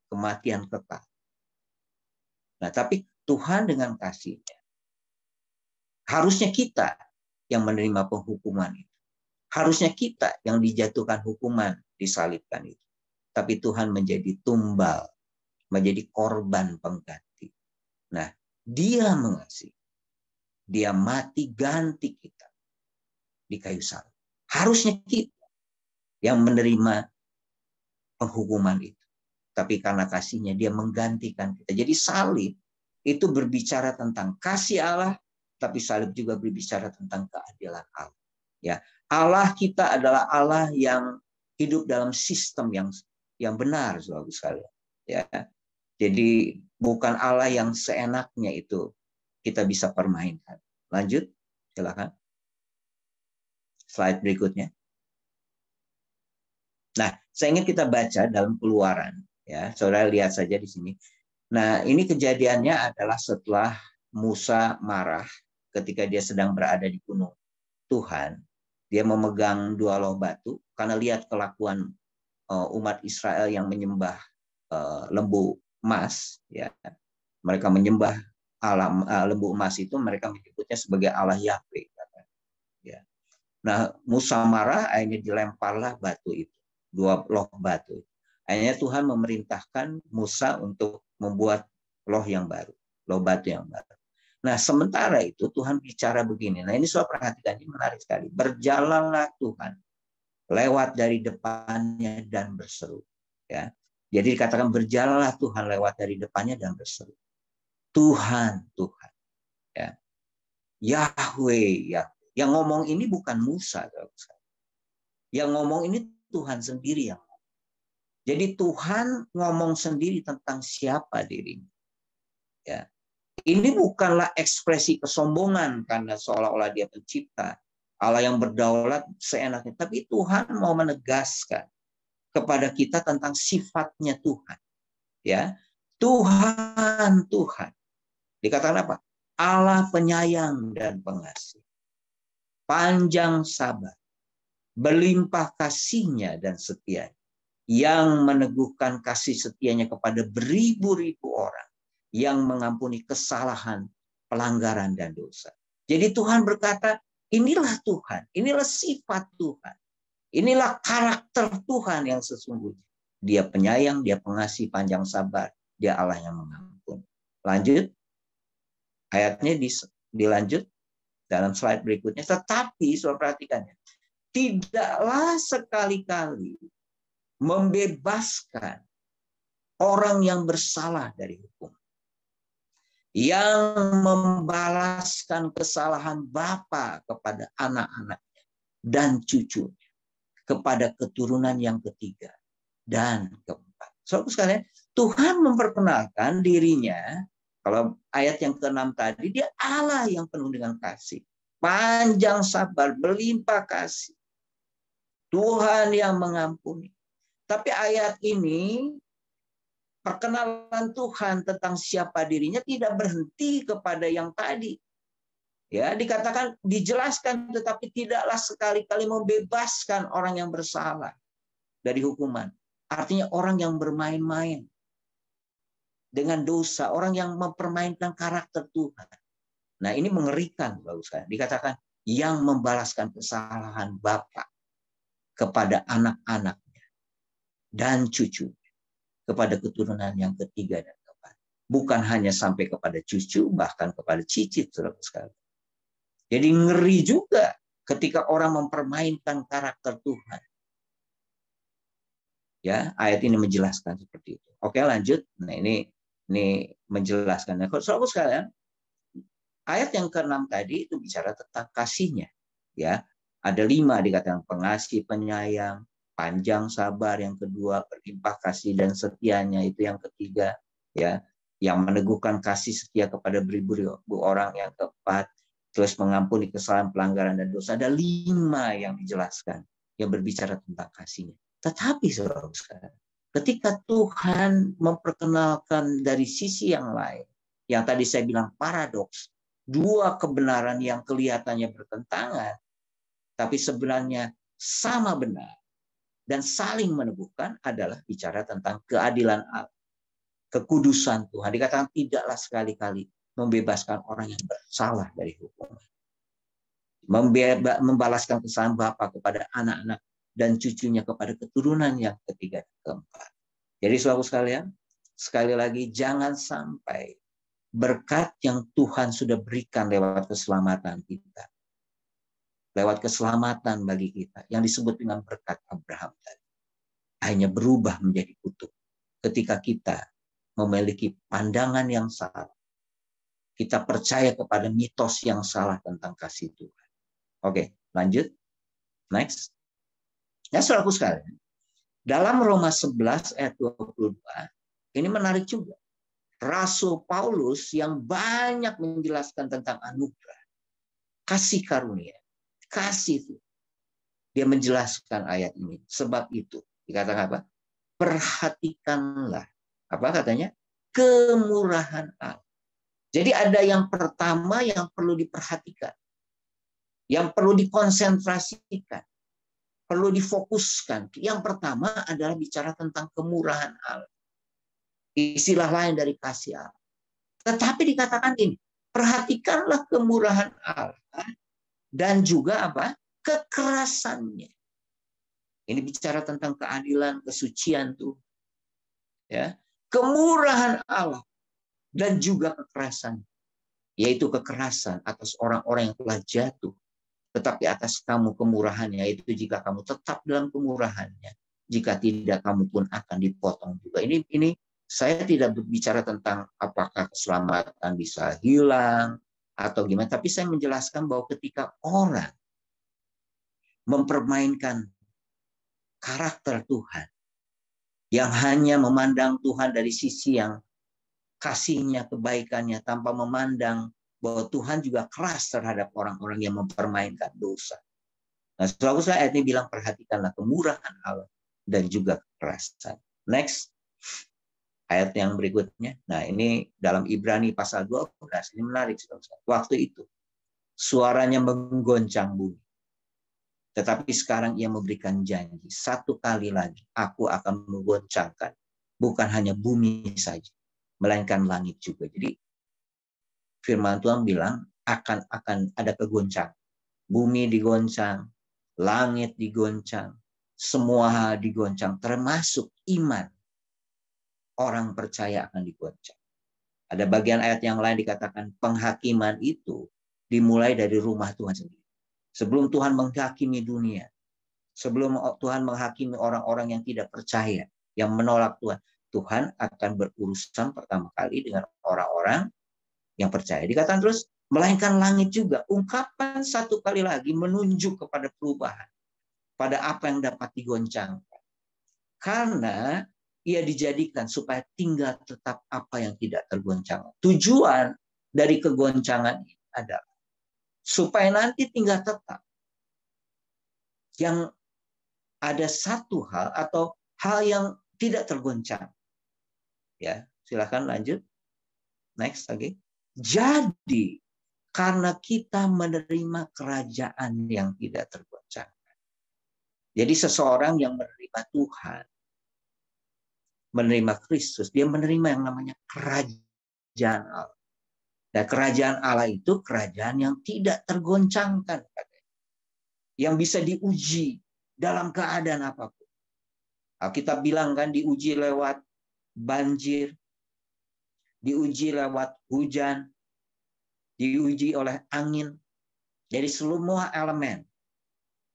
kematian kekal. Nah, tapi Tuhan dengan kasih-Nya, harusnya kita yang menerima penghukuman itu. Harusnya kita yang dijatuhkan hukuman, disalibkan itu. Tapi Tuhan menjadi tumbal, menjadi korban pengganti. Nah, Dia mengasihi. Dia mati ganti kita di kayu salib. Harusnya kita yang menerima penghukuman itu. Tapi karena kasih-Nya Dia menggantikan kita. Jadi salib itu berbicara tentang kasih Allah, tapi salib juga berbicara tentang keadilan Allah. Ya, Allah kita adalah Allah yang hidup dalam sistem yang benar, saudara sekalian. Ya, jadi bukan Allah yang seenaknya itu kita bisa permainkan. Lanjut, silakan. Slide berikutnya. Nah, saya ingin kita baca dalam Keluaran. Ya, saudara lihat saja di sini. Nah, ini kejadiannya adalah setelah Musa marah ketika dia sedang berada di gunung Tuhan. Dia memegang dua loh batu karena lihat kelakuan umat Israel yang menyembah lembu emas. Ya, mereka menyembah lembu emas itu, mereka menyebutnya sebagai Allah Yahweh. Ya. Nah, Musa marah, akhirnya dilemparlah batu itu, dua loh batu. Akhirnya Tuhan memerintahkan Musa untuk membuat loh yang baru, loh batu yang baru. Nah, sementara itu Tuhan bicara begini. Nah, ini soal perhatikan, ini menarik sekali. Berjalanlah Tuhan lewat dari depannya dan berseru. Ya, jadi dikatakan berjalanlah Tuhan lewat dari depannya dan berseru. Tuhan, Tuhan. Ya. Yahweh, ya. Yang ngomong ini bukan Musa. Yang ngomong ini Tuhan sendiri yang ngomong. Jadi Tuhan ngomong sendiri tentang siapa dirinya. Ya. Ini bukanlah ekspresi kesombongan karena seolah-olah Dia pencipta, Allah yang berdaulat seenaknya. Tapi Tuhan mau menegaskan kepada kita tentang sifatnya Tuhan. Ya, Tuhan, Tuhan. Dikatakan apa? Allah penyayang dan pengasih, panjang sabar, berlimpah kasih-Nya dan setia, yang meneguhkan kasih setia-Nya kepada beribu-ribu orang, yang mengampuni kesalahan, pelanggaran, dan dosa. Jadi Tuhan berkata, inilah Tuhan, inilah sifat Tuhan, inilah karakter Tuhan yang sesungguhnya. Dia penyayang, Dia pengasih, panjang sabar, Dia Allah yang mengampuni. Lanjut, ayatnya dilanjut. dalam slide berikutnya. Tetapi, saudara perhatikan, tidaklah sekali-kali membebaskan orang yang bersalah dari hukum, yang membalaskan kesalahan bapa kepada anak-anaknya dan cucunya, kepada keturunan yang ketiga dan keempat. Saudara sekalian, Tuhan memperkenalkan dirinya, kalau ayat yang ke-6 tadi, dia Allah yang penuh dengan kasih, panjang sabar, berlimpah kasih, Tuhan yang mengampuni. Tapi ayat ini, perkenalan Tuhan tentang siapa dirinya tidak berhenti kepada yang tadi. Ya, dikatakan, dijelaskan, tetapi tidaklah sekali-kali membebaskan orang yang bersalah dari hukuman. Artinya orang yang bermain-main dengan dosa, orang yang mempermainkan karakter Tuhan. Nah, ini mengerikan, bagus kan? Dikatakan yang membalaskan kesalahan Bapa kepada anak-anaknya dan cucu, kepada keturunan yang ketiga dan keempat. Bukan hanya sampai kepada cucu, bahkan kepada cicit, saudara sekalian. Jadi ngeri juga ketika orang mempermainkan karakter Tuhan. Ya, ayat ini menjelaskan seperti itu. Oke, lanjut. Nah, ini menjelaskan. Nah, saudara sekalian, ayat yang ke-6 tadi itu bicara tentang kasihnya. Ya, ada 5 dikatakan: pengasih, penyayang, panjang sabar, yang kedua berlimpah kasih dan setianya, itu yang ketiga, ya, yang meneguhkan kasih setia kepada beribu-ribu orang, yang keempat, terus mengampuni kesalahan, pelanggaran dan dosa. Ada 5 yang dijelaskan yang berbicara tentang kasihnya. Tetapi saudara sekalian, ketika Tuhan memperkenalkan dari sisi yang lain, yang tadi saya bilang paradoks, 2 kebenaran yang kelihatannya bertentangan, tapi sebenarnya sama benar dan saling meneguhkan, adalah bicara tentang keadilan Allah, kekudusan Tuhan. Dikatakan tidaklah sekali-kali membebaskan orang yang bersalah dari hukuman, membalaskan kesalahan Bapa kepada anak-anak dan cucunya, kepada keturunan yang ketiga dan keempat. Jadi saudara sekalian, sekali lagi, jangan sampai berkat yang Tuhan sudah berikan lewat keselamatan kita, lewat keselamatan bagi kita, yang disebut dengan berkat Abraham tadi, hanya berubah menjadi kutuk ketika kita memiliki pandangan yang salah. Kita percaya kepada mitos yang salah tentang kasih Tuhan. Oke, lanjut. Next. Ya, saudaraku sekalian, dalam Roma 11 ayat 22, ini menarik juga. Rasul Paulus yang banyak menjelaskan tentang anugerah, kasih karunia, kasih itu, dia menjelaskan ayat ini. Sebab itu, dikatakan apa? Perhatikanlah, apa katanya? Kemurahan Allah. Jadi ada yang pertama yang perlu diperhatikan, yang perlu dikonsentrasikan, perlu difokuskan. Yang pertama adalah bicara tentang kemurahan Allah. Istilah lain dari kasih Allah. Tetapi dikatakan ini, perhatikanlah kemurahan Allah dan juga apa? Kekerasannya. Ini bicara tentang keadilan, kesucian Tuhan. Ya, kemurahan Allah dan juga kekerasan, yaitu kekerasan atas orang-orang yang telah jatuh. Tetapi atas kamu kemurahannya, yaitu jika kamu tetap dalam kemurahannya, jika tidak kamu pun akan dipotong juga. Ini saya tidak berbicara tentang apakah keselamatan bisa hilang atau gimana, tapi saya menjelaskan bahwa ketika orang mempermainkan karakter Tuhan, yang hanya memandang Tuhan dari sisi yang kasihnya, kebaikannya, tanpa memandang bahwa Tuhan juga keras terhadap orang-orang yang mempermainkan dosa. Nah, selalu saya ayat ini bilang, perhatikanlah kemurahan Allah dan juga kekerasan. Next, ayat yang berikutnya. Nah, ini dalam Ibrani pasal 12, ini menarik. Waktu itu, suaranya menggoncang bumi. Tetapi sekarang ia memberikan janji, 1 kali lagi aku akan menggoncangkan, bukan hanya bumi saja, melainkan langit juga. Jadi firman Tuhan bilang akan ada kegoncang. Bumi digoncang, langit digoncang, semua hal digoncang, termasuk iman. Orang percaya akan digoncang. Ada bagian ayat yang lain dikatakan penghakiman itu dimulai dari rumah Tuhan sendiri. Sebelum Tuhan menghakimi dunia, sebelum Tuhan menghakimi orang-orang yang tidak percaya, yang menolak Tuhan, Tuhan akan berurusan pertama kali dengan orang-orang yang percaya. Dikatakan terus, melainkan langit juga. Ungkapan satu kali lagi menunjuk kepada perubahan, pada apa yang dapat digoncangkan. Karena ia dijadikan supaya tinggal tetap apa yang tidak tergoncang. Tujuan dari kegoncangan ini adalah supaya nanti tinggal tetap yang ada satu hal atau hal yang tidak tergoncang. Ya, silakan lanjut. Next lagi. Jadi karena kita menerima kerajaan yang tidak tergoncang. Jadi seseorang yang menerima Tuhan, menerima Kristus, dia menerima yang namanya kerajaan Allah. Dan kerajaan Allah itu kerajaan yang tidak tergoncangkan. Yang bisa diuji dalam keadaan apapun. Kita bilang kan diuji lewat banjir, diuji lewat hujan, diuji oleh angin. Jadi semua elemen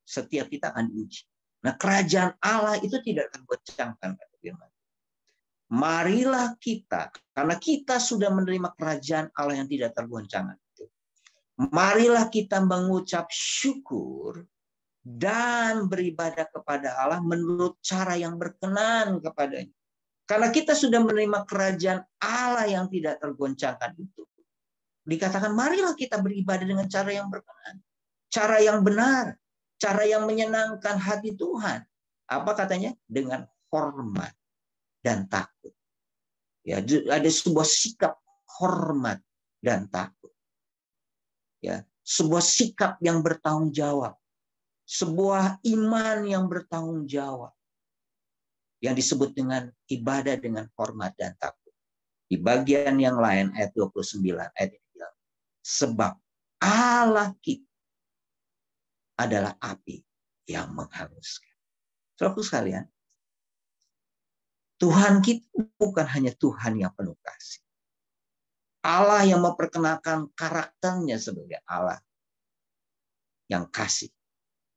setiap kita akan diuji. Nah, kerajaan Allah itu tidak tergoncangkan. Marilah kita, karena kita sudah menerima kerajaan Allah yang tidak tergoncangkan itu. Marilah kita mengucap syukur dan beribadah kepada Allah menurut cara yang berkenan kepadanya. Karena kita sudah menerima kerajaan Allah yang tidak tergoncangkan itu. Dikatakan marilah kita beribadah dengan cara yang berkenan. Cara yang benar. Cara yang menyenangkan hati Tuhan. Apa katanya? Dengan hormat dan takut. Ya, ada sebuah sikap hormat dan takut. Ya, sebuah sikap yang bertanggung jawab. Sebuah iman yang bertanggung jawab. Yang disebut dengan ibadah dengan hormat dan takut. Di bagian yang lain ayat 29 ayat ini bilang, sebab Allah kita adalah api yang menghanguskan. Saudaraku sekalian, Tuhan kita bukan hanya Tuhan yang penuh kasih. Allah yang memperkenalkan karakternya sebagai Allah yang kasih.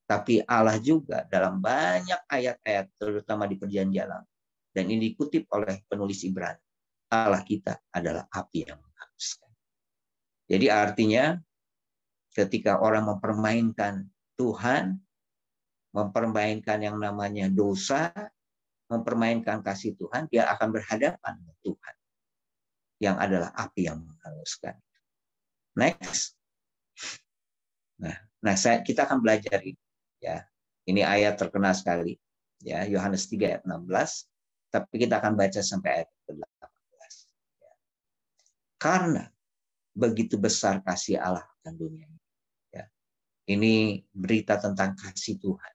Tapi Allah juga dalam banyak ayat-ayat, terutama di Perjanjian Lama, dan ini dikutip oleh penulis Ibrani, Allah kita adalah api yang menghanguskan. Jadi artinya ketika orang mempermainkan Tuhan, mempermainkan yang namanya dosa, mempermainkan kasih Tuhan, dia akan berhadapan dengan Tuhan yang adalah api yang menghanguskan. Next. Nah, kita akan belajar ini. Ya, ini ayat terkenal sekali. Ya, Yohanes 3 ayat 16. Tapi kita akan baca sampai ayat 18. Ya. Karena begitu besar kasih Allah akan dunia ini. Ya. Ini berita tentang kasih Tuhan.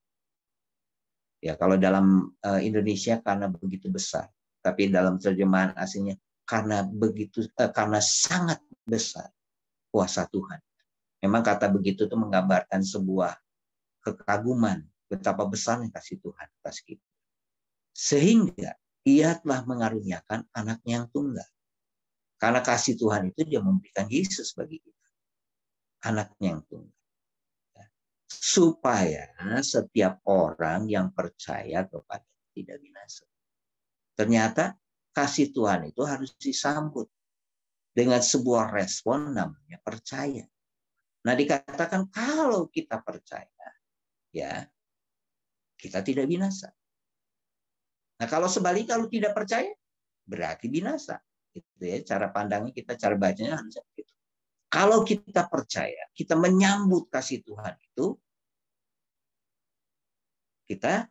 Ya, kalau dalam Indonesia karena begitu besar, tapi dalam terjemahan aslinya karena sangat besar kuasa Tuhan. Memang kata begitu itu menggambarkan sebuah kekaguman betapa besarnya kasih Tuhan atas kita. Sehingga Ia telah mengaruniakan anaknya yang tunggal. Karena kasih Tuhan itu Dia memberikan Yesus bagi kita. Anaknya yang tunggal. Supaya setiap orang yang percaya kepada tidak binasa. Ternyata kasih Tuhan itu harus disambut dengan sebuah respon namanya percaya. Nah, dikatakan kalau kita percaya, ya, kita tidak binasa. Nah, kalau sebaliknya kalau tidak percaya, berarti binasa. Itu ya, cara pandangnya kita, cara bacanya harus begitu. Kalau kita percaya, kita menyambut kasih Tuhan itu, kita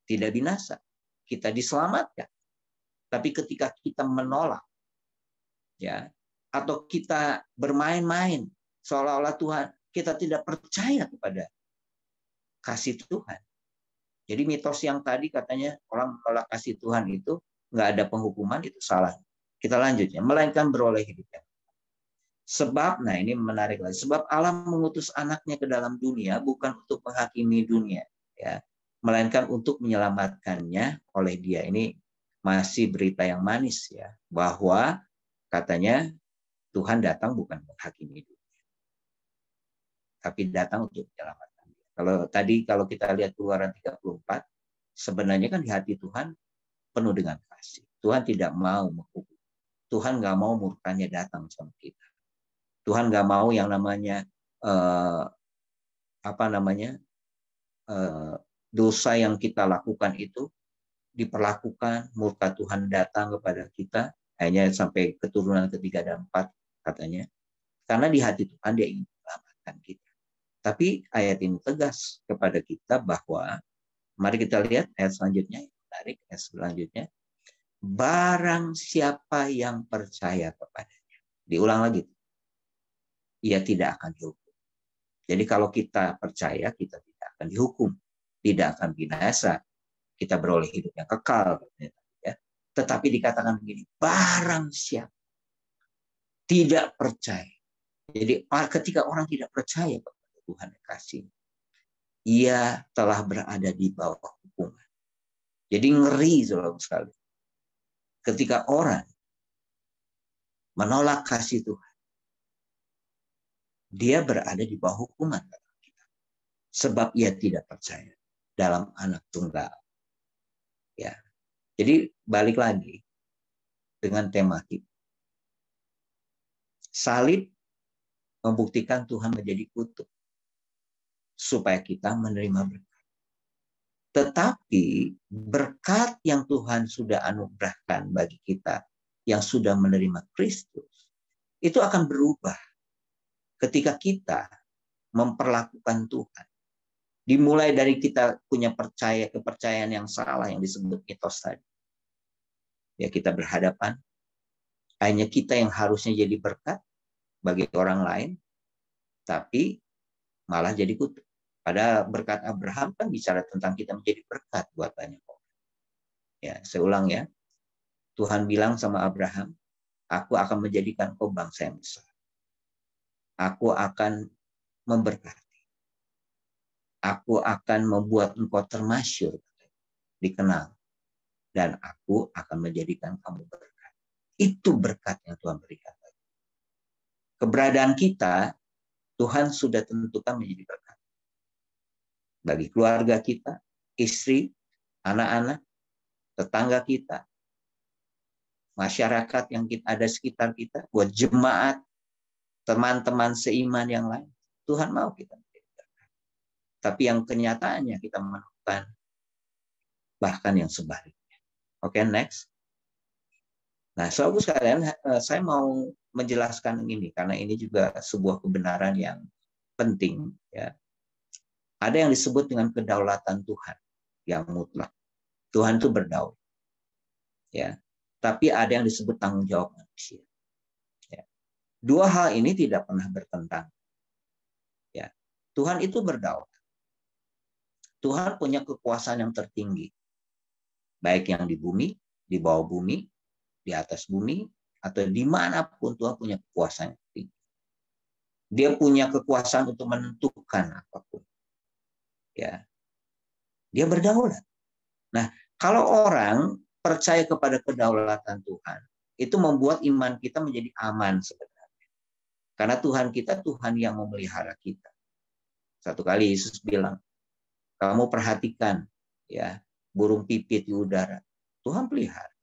tidak binasa. Kita diselamatkan. Tapi ketika kita menolak, ya, atau kita bermain-main, seolah-olah Tuhan, kita tidak percaya kepada kasih Tuhan. Jadi mitos yang tadi katanya orang menolak kasih Tuhan itu nggak ada penghukuman, itu salah. Kita lanjutnya, melainkan beroleh hidup. Sebab, nah ini menarik lagi. Sebab Allah mengutus anaknya ke dalam dunia bukan untuk menghakimi dunia, ya, melainkan untuk menyelamatkannya oleh Dia. Ini masih berita yang manis, ya, bahwa katanya Tuhan datang bukan menghakimi dunia. tapi datang untuk menyelamatkan dia. Kalau kita lihat Keluaran 34, sebenarnya kan di hati Tuhan penuh dengan kasih. Tuhan tidak mau menghukum. Tuhan nggak mau murkanya datang sama kita. Tuhan nggak mau yang namanya dosa yang kita lakukan itu diperlakukan, murka Tuhan datang kepada kita, hanya sampai keturunan ketiga dan 4 katanya. Karena di hati Tuhan dia ingin menyelamatkan kita. Tapi ayat ini tegas kepada kita bahwa, mari kita lihat ayat selanjutnya, menarik ayat selanjutnya. Barang siapa yang percaya kepadanya. Diulang lagi. Ia tidak akan dihukum. Jadi kalau kita percaya, kita tidak akan dihukum. Tidak akan binasa. Kita beroleh hidup yang kekal. Ya. Tetapi dikatakan begini, barang siapa tidak percaya. Jadi ketika orang tidak percaya kepada Tuhan yang kasih, ia telah berada di bawah hukuman. Jadi ngeri, saudara sekali. Ketika orang menolak kasih Tuhan, dia berada di bawah hukuman. Sebab ia tidak percaya dalam Anak Tunggal. Ya. Jadi balik lagi dengan tema kita. Salib membuktikan Tuhan menjadi kutub supaya kita menerima berkat. Tetapi berkat yang Tuhan sudah anugerahkan bagi kita yang sudah menerima Kristus itu akan berubah ketika kita memperlakukan Tuhan. Dimulai dari kita punya kepercayaan yang salah yang disebut mitos tadi. Ya, kita berhadapan, hanya kita yang harusnya jadi berkat bagi orang lain, tapi malah jadi kutuk. Padahal berkat Abraham kan bicara tentang kita menjadi berkat buat banyak orang. Ya, saya ulang ya. Tuhan bilang sama Abraham, aku akan menjadikan kau bangsa yang besar. Aku akan memberkati. Aku akan membuat engkau termasyur, dikenal. Dan aku akan menjadikan kamu berkat. Itu berkat yang Tuhan berikan. Keberadaan kita, Tuhan sudah tentukan menjadi berkat. Bagi keluarga kita, istri, anak-anak, tetangga kita, masyarakat yang ada sekitar kita, buat jemaat, teman-teman seiman yang lain. Tuhan mau kita menjadi berkat. Tapi yang kenyataannya kita menemukan bahkan yang sebaliknya. Oke, next. Nah, saudara sekalian, saya mau menjelaskan ini karena ini juga sebuah kebenaran yang penting. Ya. Ada yang disebut dengan kedaulatan Tuhan yang mutlak. Tuhan itu berdaulat. Ya. Tapi ada yang disebut tanggung jawab manusia. Ya. Dua hal ini tidak pernah bertentang. Ya. Tuhan itu berdaulat. Tuhan punya kekuasaan yang tertinggi. Baik yang di bumi, di bawah bumi, di atas bumi, atau dimanapun Tuhan punya kekuasaan yang tinggi. Dia punya kekuasaan untuk menentukan apapun. Ya, dia berdaulat. Nah, kalau orang percaya kepada kedaulatan Tuhan, itu membuat iman kita menjadi aman sebenarnya. Karena Tuhan kita Tuhan yang memelihara kita. Satu kali Yesus bilang, kamu perhatikan ya burung pipit di udara, Tuhan pelihara.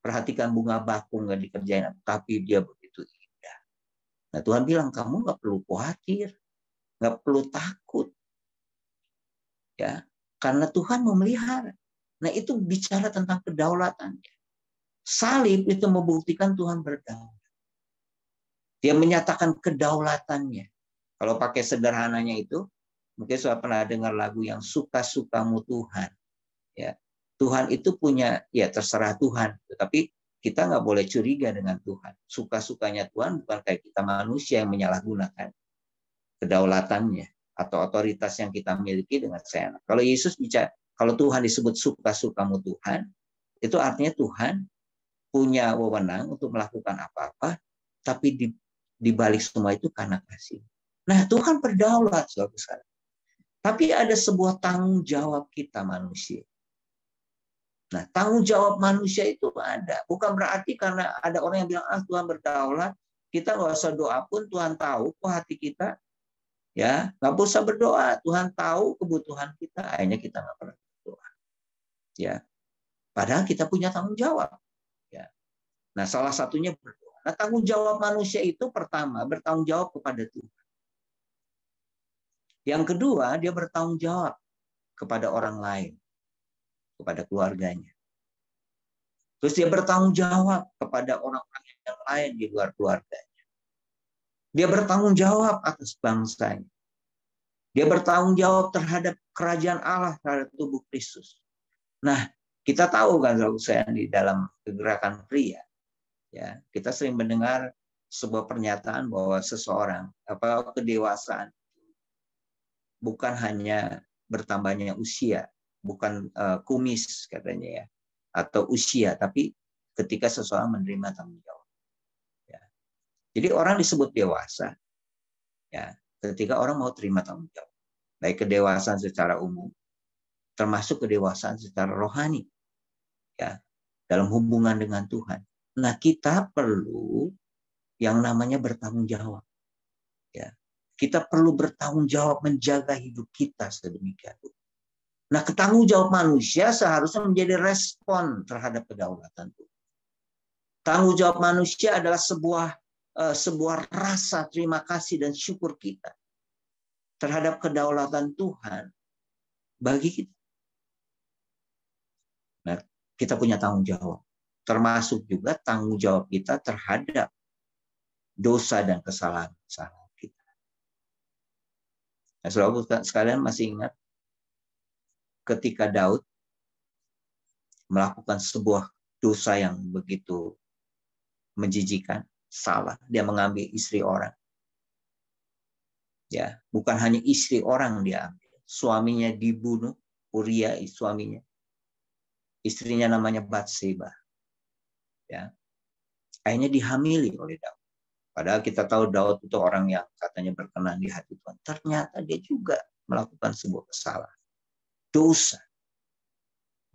Perhatikan bunga bakung nggak dikerjain, tapi dia begitu indah. Nah Tuhan bilang kamu nggak perlu khawatir, nggak perlu takut, ya, karena Tuhan memelihara. Nah itu bicara tentang kedaulatannya. Salib itu membuktikan Tuhan berdaulat. Dia menyatakan kedaulatannya. Kalau pakai sederhananya itu, mungkin saya pernah dengar lagu yang suka-sukamu Tuhan. Ya, Tuhan itu punya, ya terserah Tuhan. Tetapi kita nggak boleh curiga dengan Tuhan. Suka-sukanya Tuhan bukan kayak kita manusia yang menyalahgunakan kedaulatannya atau otoritas yang kita miliki dengan seenak. Kalau Yesus bicara, kalau Tuhan disebut suka-sukamu Tuhan, itu artinya Tuhan punya wewenang untuk melakukan apa-apa, tapi di balik semua itu karena kasih. Nah, Tuhan berdaulat, saudara. Tapi ada sebuah tanggung jawab kita manusia. Nah, tanggung jawab manusia itu ada. Bukan berarti karena ada orang yang bilang, Tuhan berdaulat, kita nggak usah doa pun Tuhan tahu kok hati kita. Ya, nggak usah berdoa. Tuhan tahu kebutuhan kita. Akhirnya kita nggak pernah berdoa. Ya, padahal kita punya tanggung jawab. Ya. Nah, salah satunya berdoa. Nah, tanggung jawab manusia itu pertama bertanggung jawab kepada Tuhan. Yang kedua, dia bertanggung jawab kepada orang lain, kepada keluarganya. Terus dia bertanggung jawab kepada orang-orang yang lain di luar keluarganya. Dia bertanggung jawab atas bangsanya. Dia bertanggung jawab terhadap kerajaan Allah, terhadap tubuh Kristus. Nah, kita tahu kan, saya di dalam kegerakan pria, ya, kita sering mendengar sebuah pernyataan bahwa seseorang, kedewasaan bukan hanya bertambahnya usia, bukan kumis katanya ya, atau usia, tapi ketika seseorang menerima tanggung jawab. Ya. Jadi orang disebut dewasa, ya, ketika orang mau terima tanggung jawab, baik kedewasaan secara umum, termasuk kedewasaan secara rohani, ya, dalam hubungan dengan Tuhan. Nah, kita perlu yang namanya bertanggung jawab, ya. Kita perlu bertanggung jawab menjaga hidup kita sedemikian rupa. Nah, ketanggung jawab manusia seharusnya menjadi respon terhadap kedaulatan Tuhan. Tanggung jawab manusia adalah sebuah rasa terima kasih dan syukur kita terhadap kedaulatan Tuhan bagi kita. Nah, kita punya tanggung jawab, termasuk juga tanggung jawab kita terhadap dosa dan kesalahan kita. Nah, saudara sekalian masih ingat ketika Daud melakukan sebuah dosa yang begitu menjijikan, salah, dia mengambil istri orang. Ya, bukan hanya istri orang dia ambil, suaminya dibunuh, Uria suaminya. Istrinya namanya Batseba. Ya. Akhirnya dihamili oleh Daud. Padahal kita tahu Daud itu orang yang katanya berkenan di hati Tuhan. Ternyata dia juga melakukan sebuah kesalahan. Dosa.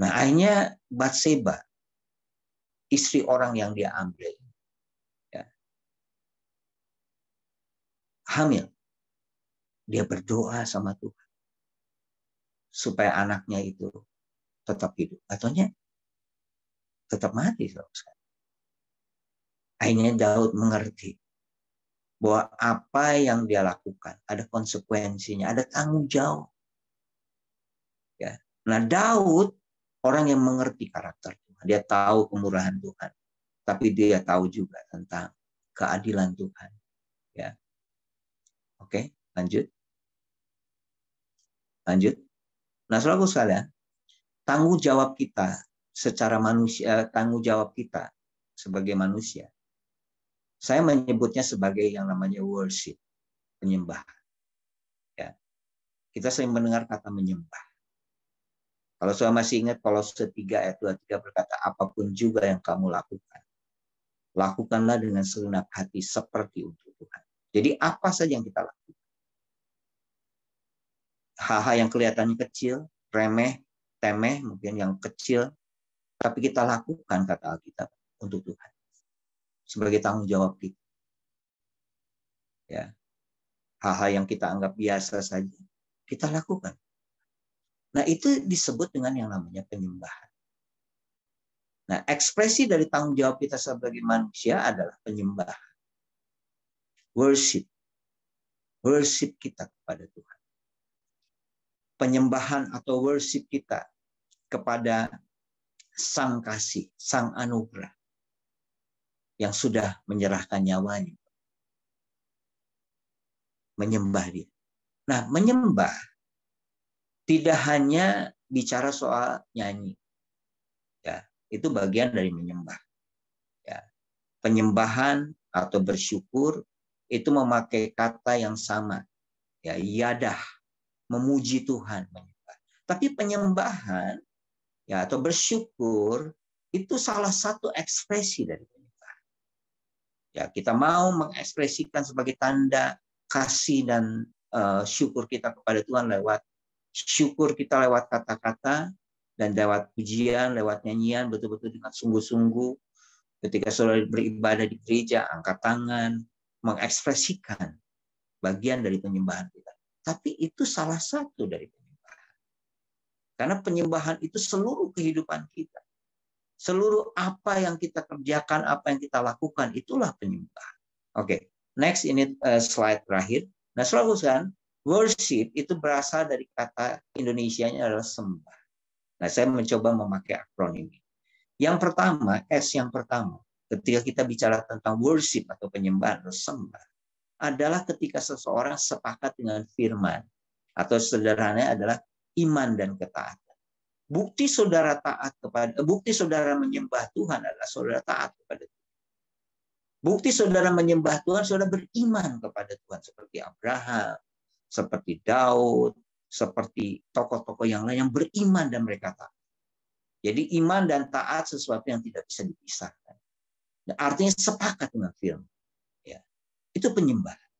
Nah, akhirnya Batseba, istri orang yang dia ambil, ya, hamil. Dia berdoa sama Tuhan supaya anaknya itu tetap hidup. Ataunya tetap mati. Akhirnya Daud mengerti bahwa apa yang dia lakukan ada konsekuensinya, ada tanggung jawab. Ya. Nah, Daud orang yang mengerti karakter Tuhan. Dia tahu kemurahan Tuhan, tapi dia tahu juga tentang keadilan Tuhan. Ya. Oke, lanjut. Nah, saudaraku sekalian, tanggung jawab kita secara manusia, tanggung jawab kita sebagai manusia, saya menyebutnya sebagai yang namanya worship, penyembahan. Ya. Kita sering mendengar kata menyembah. Kalau saya masih ingat Kolose 3 ayat 23 berkata, apapun juga yang kamu lakukan, lakukanlah dengan segenap hati seperti untuk Tuhan. Jadi apa saja yang kita lakukan? Hal-hal yang kelihatannya kecil, remeh, temeh, mungkin yang kecil, tapi kita lakukan, kata Alkitab, untuk Tuhan. Sebagai tanggung jawab kita. Ya. Hal-hal yang kita anggap biasa saja, kita lakukan. Nah, itu disebut dengan yang namanya penyembahan. Nah, ekspresi dari tanggung jawab kita sebagai manusia adalah penyembahan. Worship. Worship kita kepada Tuhan. Penyembahan atau worship kita kepada Sang Kasih, Sang Anugerah yang sudah menyerahkan nyawanya. Menyembah dia. Nah, menyembah tidak hanya bicara soal nyanyi. Ya, itu bagian dari menyembah. Ya. Penyembahan atau bersyukur itu memakai kata yang sama. Ya, yadah, memuji Tuhan, menyembah. Tapi penyembahan ya atau bersyukur itu salah satu ekspresi dari penyembahan. Ya, kita mau mengekspresikan sebagai tanda kasih dan syukur kita kepada Tuhan lewat syukur kita lewat kata-kata dan lewat pujian, lewat nyanyian, betul-betul dengan sungguh-sungguh. Ketika saudara beribadah di gereja, angkat tangan, mengekspresikan bagian dari penyembahan kita. Tapi itu salah satu dari penyembahan. Karena penyembahan itu seluruh kehidupan kita. Seluruh apa yang kita kerjakan, apa yang kita lakukan, itulah penyembahan. Oke, next ini slide terakhir. Nah, selalu kan, worship itu berasal dari kata Indonesianya adalah sembah. Nah, saya mencoba memakai akronim. Yang pertama, S yang pertama, ketika kita bicara tentang worship atau penyembahan atau sembah, adalah ketika seseorang sepakat dengan firman, atau sederhananya adalah iman dan ketaatan. Bukti saudara menyembah Tuhan adalah saudara taat kepada Tuhan. Bukti saudara menyembah Tuhan, saudara beriman kepada Tuhan seperti Abraham, seperti Daud, seperti tokoh-tokoh yang lain yang beriman dan mereka taat. Jadi iman dan taat sesuatu yang tidak bisa dipisahkan. Nah, artinya sepakat dengan firman. Ya, itu penyembahan.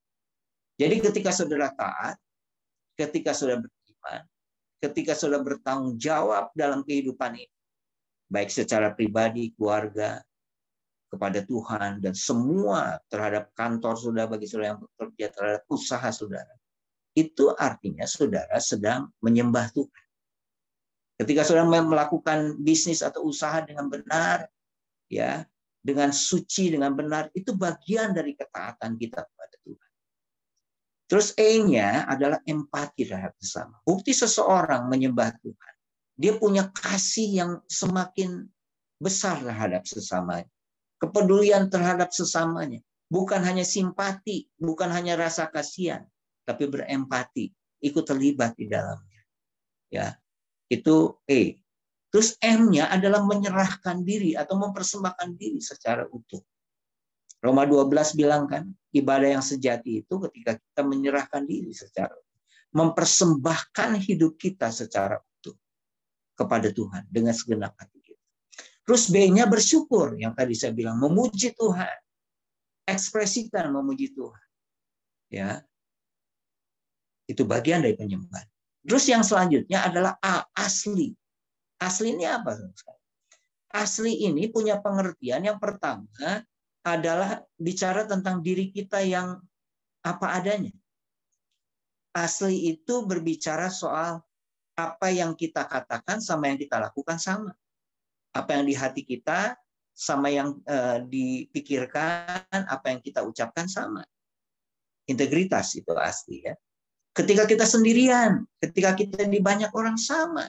Jadi ketika saudara taat, ketika saudara beriman, ketika saudara bertanggung jawab dalam kehidupan ini, baik secara pribadi, keluarga, kepada Tuhan, dan semua terhadap kantor saudara, bagi saudara yang bekerja, terhadap usaha saudara, itu artinya saudara sedang menyembah Tuhan. Ketika saudara melakukan bisnis atau usaha dengan benar, ya, dengan suci, dengan benar, itu bagian dari ketaatan kita kepada Tuhan. Terus E-nya adalah empati terhadap sesama. Bukti seseorang menyembah Tuhan, dia punya kasih yang semakin besar terhadap sesamanya. Kepedulian terhadap sesamanya. Bukan hanya simpati, bukan hanya rasa kasihan, tapi berempati, ikut terlibat di dalamnya. Ya, itu E. Terus M-nya adalah menyerahkan diri atau mempersembahkan diri secara utuh. Roma 12 bilang kan, ibadah yang sejati itu ketika kita menyerahkan diri secara utuh, mempersembahkan hidup kita secara utuh kepada Tuhan dengan segenap hati kita. Terus B-nya bersyukur, yang tadi saya bilang, memuji Tuhan, ekspresikan memuji Tuhan. Ya, itu bagian dari penyembahan. Terus yang selanjutnya adalah A, asli. Asli ini apa? Asli ini punya pengertian yang pertama adalah bicara tentang diri kita yang apa adanya. Asli itu berbicara soal apa yang kita katakan sama yang kita lakukan sama. Apa yang di hati kita sama yang dipikirkan, apa yang kita ucapkan sama. Integritas itu asli ya. Ketika kita sendirian, ketika kita di banyak orang sama.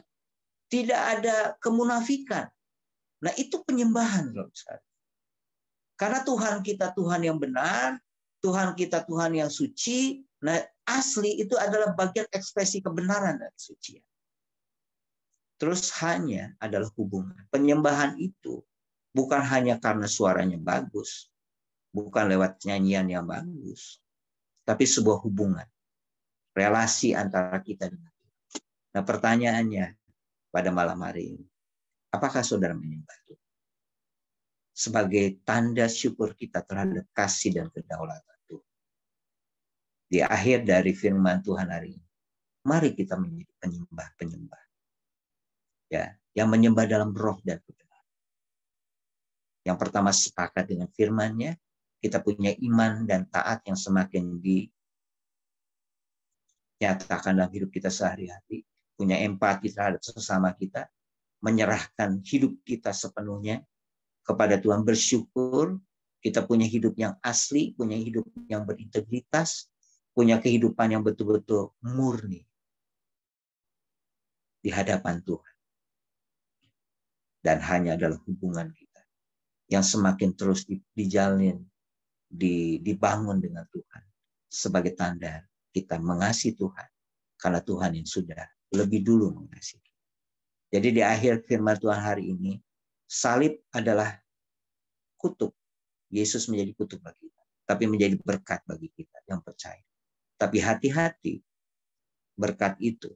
Tidak ada kemunafikan. Nah, itu penyembahan, loh. Karena Tuhan kita Tuhan yang benar, Tuhan kita Tuhan yang suci. Nah, asli itu adalah bagian ekspresi kebenaran dan kesucian. Terus hanya adalah hubungan. Penyembahan itu bukan hanya karena suaranya bagus, bukan lewat nyanyian yang bagus, tapi sebuah hubungan, relasi antara kita dengan Tuhan. Nah, pertanyaannya pada malam hari ini, apakah saudara menyembah Tuhan? Sebagai tanda syukur kita terhadap kasih dan kedaulatan Tuhan. Di akhir dari firman Tuhan hari ini, mari kita menjadi penyembah-penyembah. Ya, yang menyembah dalam roh dan kebenaran. Yang pertama sepakat dengan firman-Nya, kita punya iman dan taat yang semakin dinyatakan dalam hidup kita sehari-hari, punya empati terhadap sesama kita, menyerahkan hidup kita sepenuhnya kepada Tuhan, bersyukur kita punya hidup yang asli, punya hidup yang berintegritas, punya kehidupan yang betul-betul murni di hadapan Tuhan. Dan hanya adalah hubungan kita yang semakin terus dijalin, dibangun dengan Tuhan sebagai tanda kita mengasihi Tuhan karena Tuhan yang sudah lebih dulu mengasihi. Jadi di akhir firman Tuhan hari ini, salib adalah kutuk. Yesus menjadi kutuk bagi kita, tapi menjadi berkat bagi kita yang percaya. Tapi hati-hati, berkat itu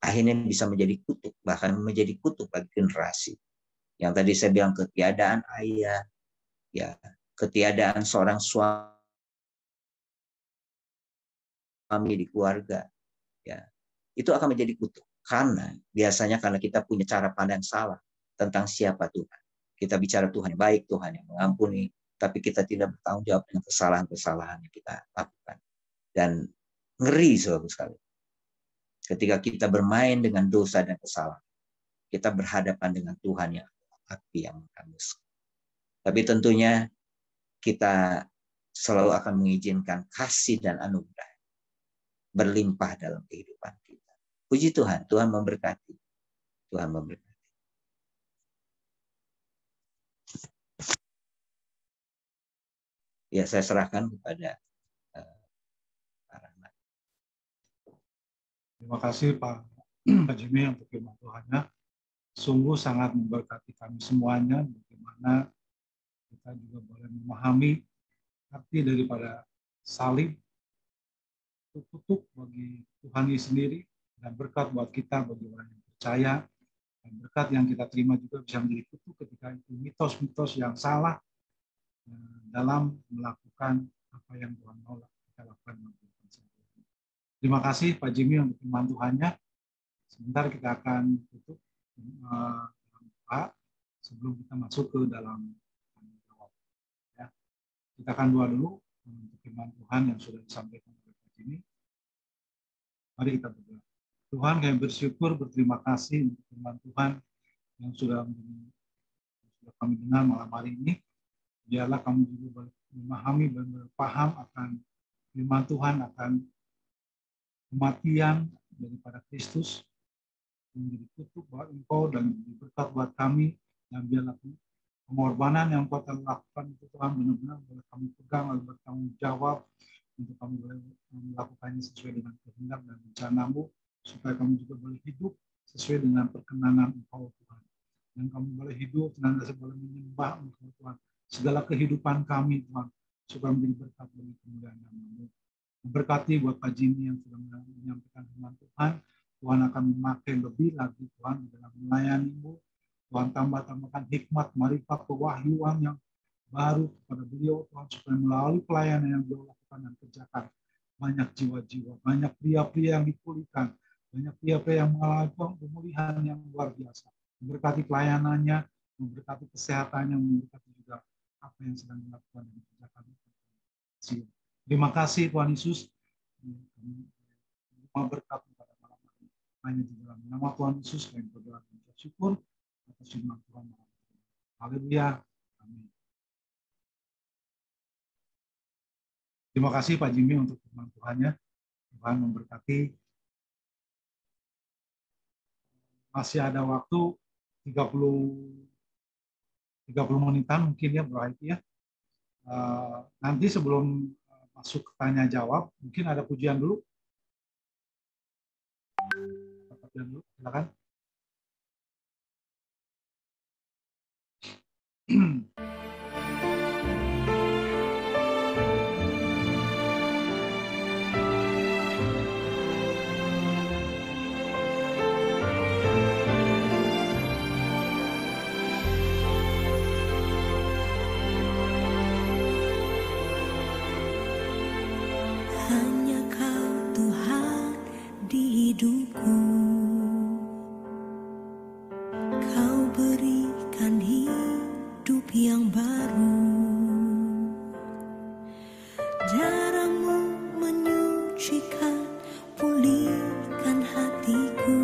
akhirnya bisa menjadi kutuk, bahkan menjadi kutuk bagi generasi. Yang tadi saya bilang, ketiadaan ayah, ya, ketiadaan seorang suami di keluarga, ya, itu akan menjadi kutuk. Karena biasanya karena kita punya cara pandang salah tentang siapa Tuhan. Kita bicara Tuhan yang baik, Tuhan yang mengampuni, tapi kita tidak bertanggung jawab dengan kesalahan-kesalahan yang kita lakukan. Dan ngeri saudara sekali. Ketika kita bermain dengan dosa dan kesalahan, kita berhadapan dengan Tuhan yang api yang hangus. Tapi tentunya kita selalu akan mengizinkan kasih dan anugerah berlimpah dalam kehidupan kita. Puji Tuhan, Tuhan memberkati. Tuhan memberkati. Ya, saya serahkan kepada Pak Rahmat. Terima kasih Pak Jimmy untuk firman Tuhannya. Sungguh sangat memberkati kami semuanya, bagaimana kita juga boleh memahami arti daripada salib, tutup bagi Tuhan sendiri, dan berkat buat kita bagi orang yang percaya, dan berkat yang kita terima juga bisa menjadi kutuk ketika itu mitos-mitos yang salah dalam melakukan apa yang Tuhan mau kita lakukan. Terima kasih Pak Jimmy untuk firman Tuhannya. Sebentar kita akan tutup Pak sebelum kita masuk ke dalam jawab. Ya. Kita akan doa dulu untuk firman Tuhan yang sudah disampaikan oleh Pak Jimmy. Mari kita berdoa. Tuhan, kami bersyukur, berterima kasih untuk firman Tuhan yang sudah kami dengar malam hari ini. Biarlah kami juga memahami dan berpaham akan firman Tuhan, akan kematian daripada Kristus menjadi kutuk buat Engkau dan menjadi berkat buat kami, dan biarlah pengorbanan yang Engkau telah lakukan itu Tuhan benar-benar boleh kami pegang dan bertanggung jawab untuk kami boleh melakukannya sesuai dengan kehendak dan rencana-Mu, supaya kami juga boleh hidup sesuai dengan perkenanan Engkau Tuhan, dan kami boleh hidup dan boleh menyembah Engkau Tuhan segala kehidupan kami Tuhan, supaya menjadi berkat bagi kemuliaan nama-Mu. Memberkati buat Pak Jimmy yang sudah menyampaikan firman Tuhan. Tuhan akan memakai lebih lagi Tuhan dalam melayani-Mu. Tuhan tambahkan hikmat, marifat, kewahyuan yang baru kepada beliau Tuhan, supaya melalui pelayanan yang beliau lakukan dan kerjakan, banyak jiwa-jiwa, banyak pria-pria yang dipulihkan, banyak pria-pria yang mengalami pemulihan yang luar biasa. Memberkati pelayanannya, memberkati kesehatannya, memberkati juga apa yang sedang dilakukan dan dikerjakan. Terima kasih Tuhan Yesus. Terima berkat pada malam hari. Hanya di dalam nama Tuhan Yesus kami berdoa dan bersyukur atas firman Tuhan. Haleluya. Amin. Terima kasih Pak Jimmy untuk firman Tuhannya. Tuhan memberkati. Masih ada waktu 30 menitan mungkin ya Bro Haiti ya. Nanti sebelum masuk ke tanya jawab, mungkin ada pujian dulu. Silakan. Hanya Kau Tuhan di hidupku, Kau berikan hidup yang baru. Darah-Mu menyucikan, pulihkan hatiku.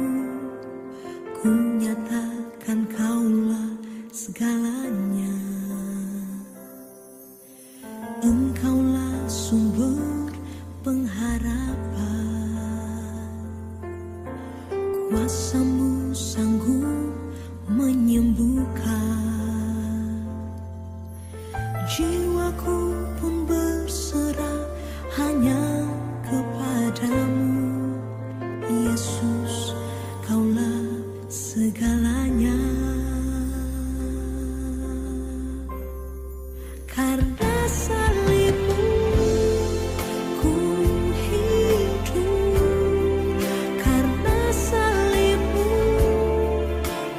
Ku nyatakan Kaulah segalanya. Engkaulah sumber pengharapan, kuasa-Mu sanggup menyembuhkan. Jiwaku pun berserah hanya kepada-Mu, Yesus, Kaulah segalanya. Karena salib-Mu ku hidup, karena salib-Mu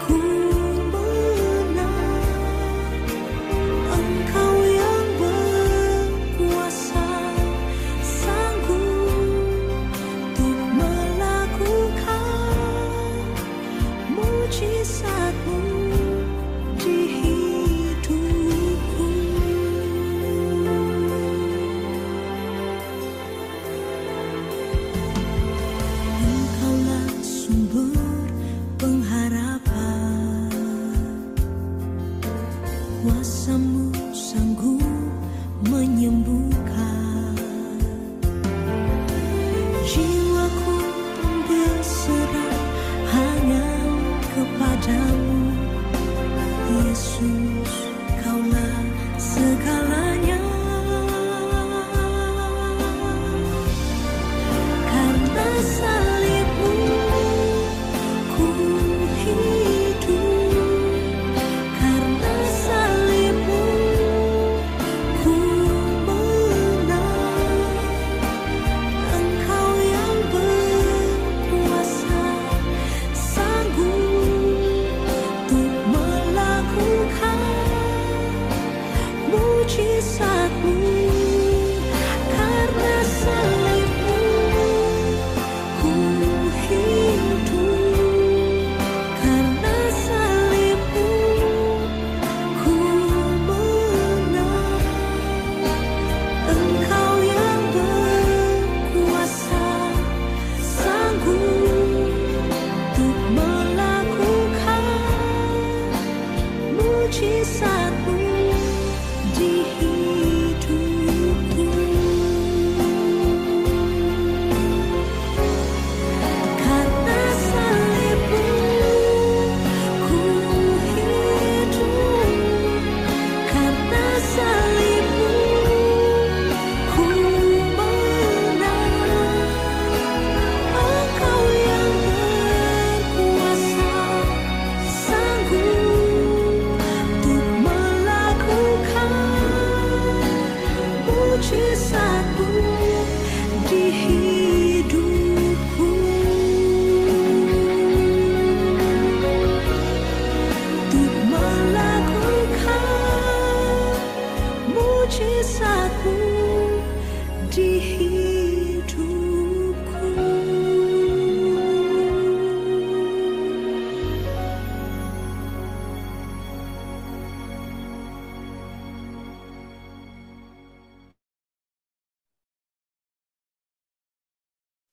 ku menang. Engkau yang berkuasa, sanggup untuk melakukan mujizat-Mu di hidupku.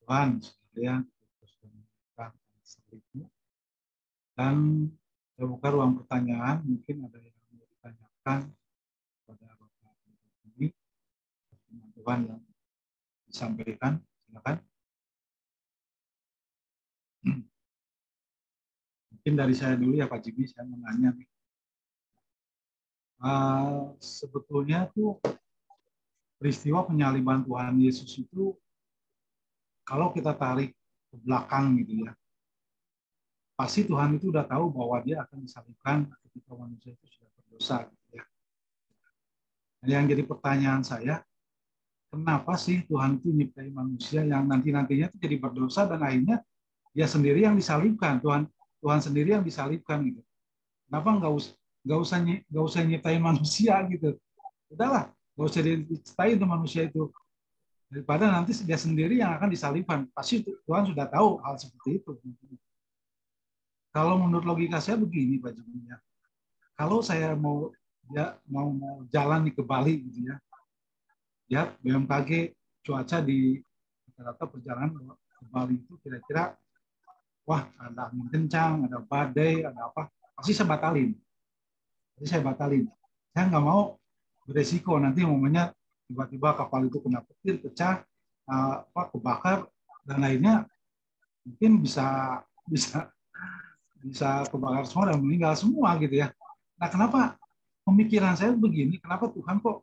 Tuhan sekalian, dan saya buka ruang pertanyaan. Mungkin ada yang mau ditanyakan kepada Bapak ini, Tuhan yang disampaikan, silakan. Mungkin dari saya dulu ya Pak Jimmy, saya mau nanya nih. Sebetulnya tuh peristiwa penyaliban Tuhan Yesus itu kalau kita tarik ke belakang gitu ya, pasti Tuhan itu udah tahu bahwa dia akan disalibkan ketika manusia itu sudah berdosa gitu ya. Nah, yang jadi pertanyaan saya, kenapa sih Tuhan itu nyiptain manusia yang nantinya itu jadi berdosa dan akhirnya dia sendiri yang disalibkan, Tuhan sendiri yang disalibkan gitu. Kenapa nggak usah nyiptain manusia gitu? Udahlah, nggak usah diciptain tuh manusia itu. Daripada nanti dia sendiri yang akan disalibkan. Pasti Tuhan sudah tahu hal seperti itu. Kalau menurut logika saya begini Pak Jimmy ya. Kalau saya mau jalan ke Bali gitu ya. Ya, BMKG cuaca di rata-rata perjalanan ke Bali itu kira-kira wah ada angin kencang, ada badai, ada apa. Pasti saya batalin. Saya nggak mau beresiko nanti momennya tiba-tiba kapal itu kena petir, pecah, kebakar dan lainnya, mungkin bisa kebakar semua dan meninggal semua gitu ya. Nah, kenapa pemikiran saya begini? Kenapa Tuhan kok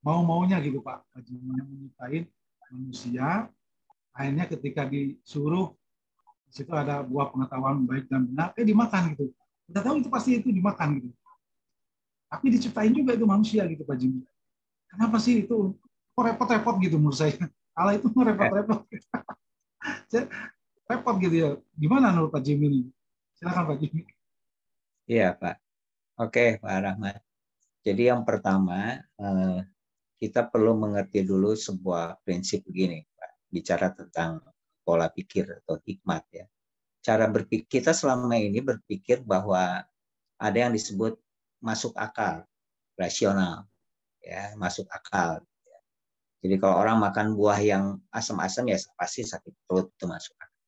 mau-maunya gitu Pak Haji menyiptain manusia? Akhirnya ketika disuruh di situ ada buah pengetahuan baik dan benar, dimakan gitu. Udah tahu itu pasti itu dimakan gitu. Tapi diciptain juga itu manusia gitu Pak Jimmy. Kenapa sih itu kok repot-repot gitu menurut saya? Allah itu repot-repot. Repot gitu ya. Gimana menurut Pak Jimmy ini? Silakan Pak Jimmy. Iya Pak. Oke Pak Rahmat. Jadi yang pertama kita perlu mengerti dulu sebuah prinsip begini Pak. Bicara tentang pola pikir atau hikmat ya. Cara berpikir kita selama ini berpikir bahwa ada yang disebut masuk akal, rasional. Ya, masuk akal. Jadi kalau orang makan buah yang asam-asam ya pasti sakit perut, itu masuk akal.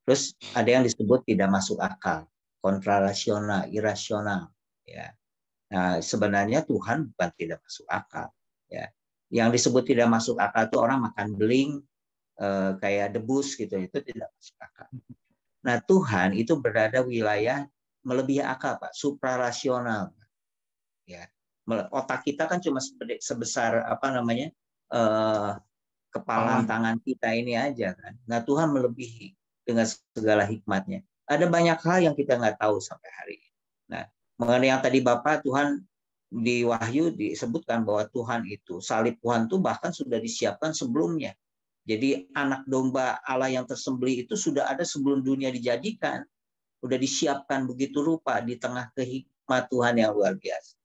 Terus ada yang disebut tidak masuk akal, kontrarasional, irasional. Ya. Nah sebenarnya Tuhan bukan tidak masuk akal. Ya. Yang disebut tidak masuk akal itu orang makan beling kayak debus gitu, itu tidak masuk akal. Nah Tuhan itu berada wilayah melebihi akal Pak, suprarasional. Ya. Otak kita kan cuma sebesar kepalan tangan kita ini aja kan. Nah Tuhan melebihi dengan segala hikmatnya. Ada banyak hal yang kita nggak tahu sampai hari ini. Nah, mengenai yang tadi Bapak, Tuhan di Wahyu disebutkan bahwa Tuhan itu, salib Tuhan itu bahkan sudah disiapkan sebelumnya. Jadi anak domba Allah yang tersembelih itu sudah ada sebelum dunia dijadikan. Sudah disiapkan begitu rupa di tengah kehikmat Tuhan yang luar biasa.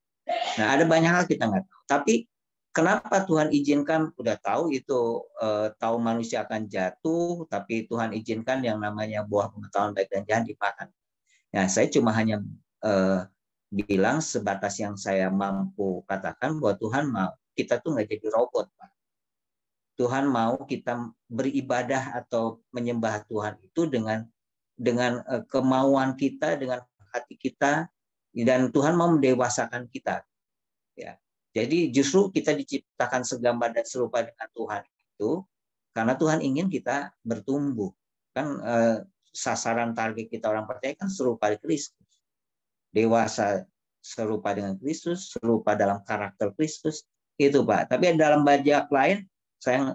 Nah, ada banyak hal kita nggak tahu. Tapi kenapa Tuhan izinkan? Udah tahu itu, tahu manusia akan jatuh, tapi Tuhan izinkan yang namanya buah pengetahuan baik dan jahat dimakan. Nah, saya cuma hanya bilang sebatas yang saya mampu katakan bahwa Tuhan mau kita tuh nggak jadi robot, Pak. Tuhan mau kita beribadah atau menyembah Tuhan itu dengan kemauan kita, dengan hati kita, dan Tuhan mau mendewasakan kita. Ya. Jadi justru kita diciptakan segambar dan serupa dengan Tuhan itu karena Tuhan ingin kita bertumbuh. Kan sasaran target kita orang percaya kan serupa Kristus. Dewasa serupa dengan Kristus, serupa dalam karakter Kristus. Itu Pak. Tapi dalam banyak lain saya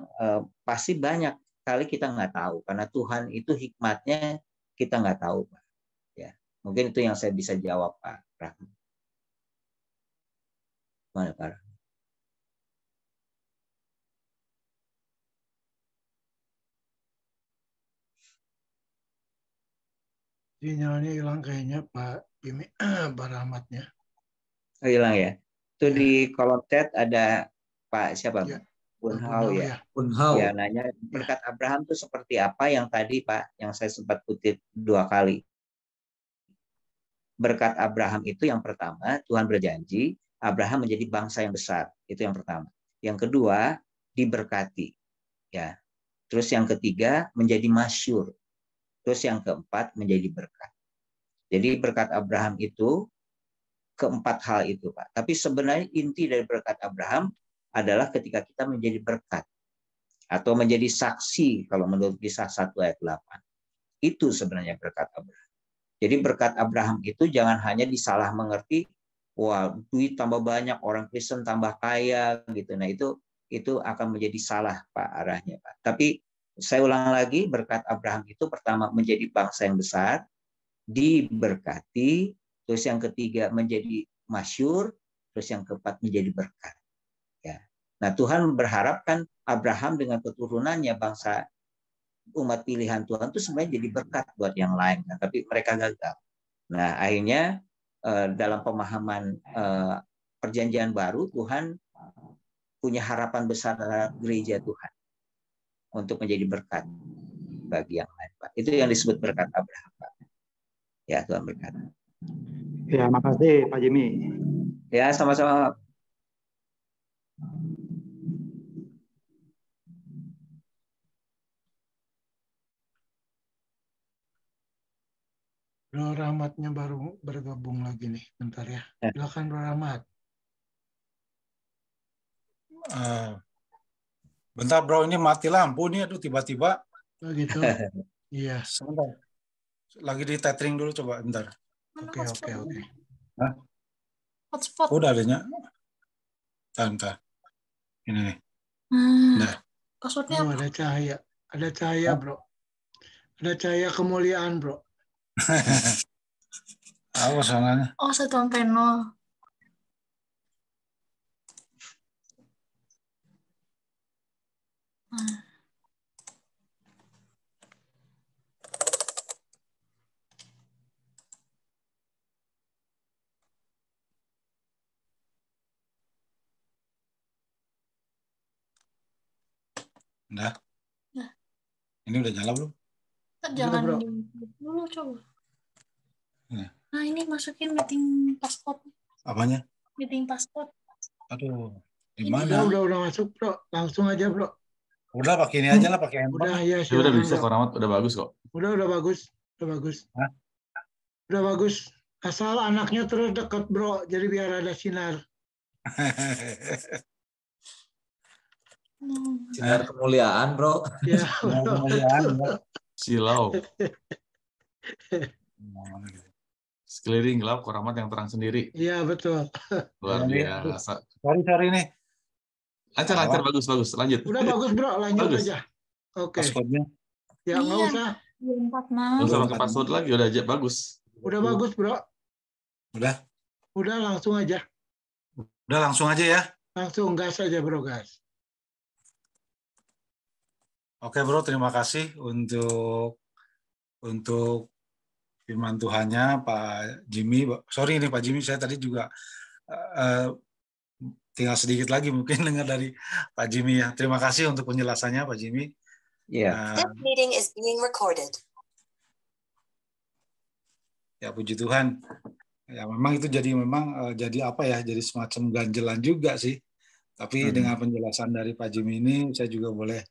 pasti banyak kali kita nggak tahu karena Tuhan itu hikmatnya kita nggak tahu Pak. Ya, mungkin itu yang saya bisa jawab Pak Rahman. Mana Pak? Sinyalnya hilang kayaknya Pak Jimmy, Pak Rahmatnya. Oh, hilang ya. Itu di kolom chat ada Pak siapa? Ya. Bunhau ya. Bunhau. Ya, nanya berkat Abraham itu seperti apa yang tadi Pak, yang saya sempat kutip 2 kali. Berkat Abraham itu yang pertama, Tuhan berjanji Abraham menjadi bangsa yang besar. Itu yang pertama. Yang kedua, diberkati. Ya. Terus yang ketiga, menjadi masyhur. Terus yang keempat, menjadi berkat. Jadi berkat Abraham itu keempat hal itu, Pak. Tapi sebenarnya inti dari berkat Abraham adalah ketika kita menjadi berkat atau menjadi saksi kalau menurut Kisah 1 ayat 8. Itu sebenarnya berkat Abraham. Jadi berkat Abraham itu jangan hanya disalah mengerti, wah duit tambah banyak, orang Kristen tambah kaya gitu. Nah itu akan menjadi salah Pak arahnya Pak. Tapi saya ulang lagi, berkat Abraham itu pertama menjadi bangsa yang besar, diberkati, terus yang ketiga menjadi masyhur, terus yang keempat menjadi berkat. Ya. Nah Tuhan berharapkan Abraham dengan keturunannya bangsa umat pilihan Tuhan itu sebenarnya jadi berkat buat yang lain, nah, tapi mereka gagal. Nah akhirnya dalam pemahaman perjanjian baru Tuhan punya harapan besar terhadap gereja Tuhan untuk menjadi berkat bagi yang lain, Pak. Itu yang disebut berkat Abraham, Pak. Ya Tuhan berkata. Ya makasih Pak Jimmy. Ya sama-sama. Bro Rahmatnya baru bergabung lagi nih, bentar ya. Silakan Bro Rahmat. Bentar bro, ini mati lampu nih, aduh tiba-tiba. Oh gitu. Iya. Sebentar. Lagi di tethering dulu coba, bentar. Oke. Hah? Hotspot. Udah adanya. Bentar. Ini nih. Nah. Passwordnya Oh, ada cahaya. Ada cahaya, Bro. Ada cahaya kemuliaan, Bro. Apa salahnya? Oh, satuan panel. Udah. Nah. Ini udah nyala belum? Jangan dulu coba. Nah, ini masukin meeting password. Apanya? Meeting password. Aduh, di mana? Udah masuk, Bro. Langsung aja, Bro. Udah pakai ini aja lah, pakai handphone. Udah, ya, udah bisa kok, Rahmat. Udah bagus kok. Udah bagus. Hah? Udah bagus. Asal anaknya terus dekat, Bro. Jadi biar ada sinar. Sinar kemuliaan, Bro. Ya, kemuliaan, Bro. Silau. Sekeliling gelap, kok Rahmat yang terang sendiri. Iya, betul. Luar biasa. Sorry nih. Lancar, bagus. Lanjut. Udah bagus, Bro. Lanjut bagus. aja. Oke. Passwordnya. Ya, nggak usah. Lu sama ke password lagi udah aja bagus. Udah bagus, Bro. Udah? Udah langsung aja. Udah langsung aja ya. Langsung gas aja, Bro, gas. Oke, Bro, terima kasih untuk firman Tuhannya Pak Jimmy. Sorry nih Pak Jimmy, saya tadi juga tinggal sedikit lagi mungkin dengar dari Pak Jimmy ya. Terima kasih untuk penjelasannya Pak Jimmy. Iya. This meeting is being recorded. Ya puji Tuhan. Ya memang itu jadi apa ya, jadi semacam ganjelan juga sih. Tapi dengan penjelasan dari Pak Jimmy ini saya juga boleh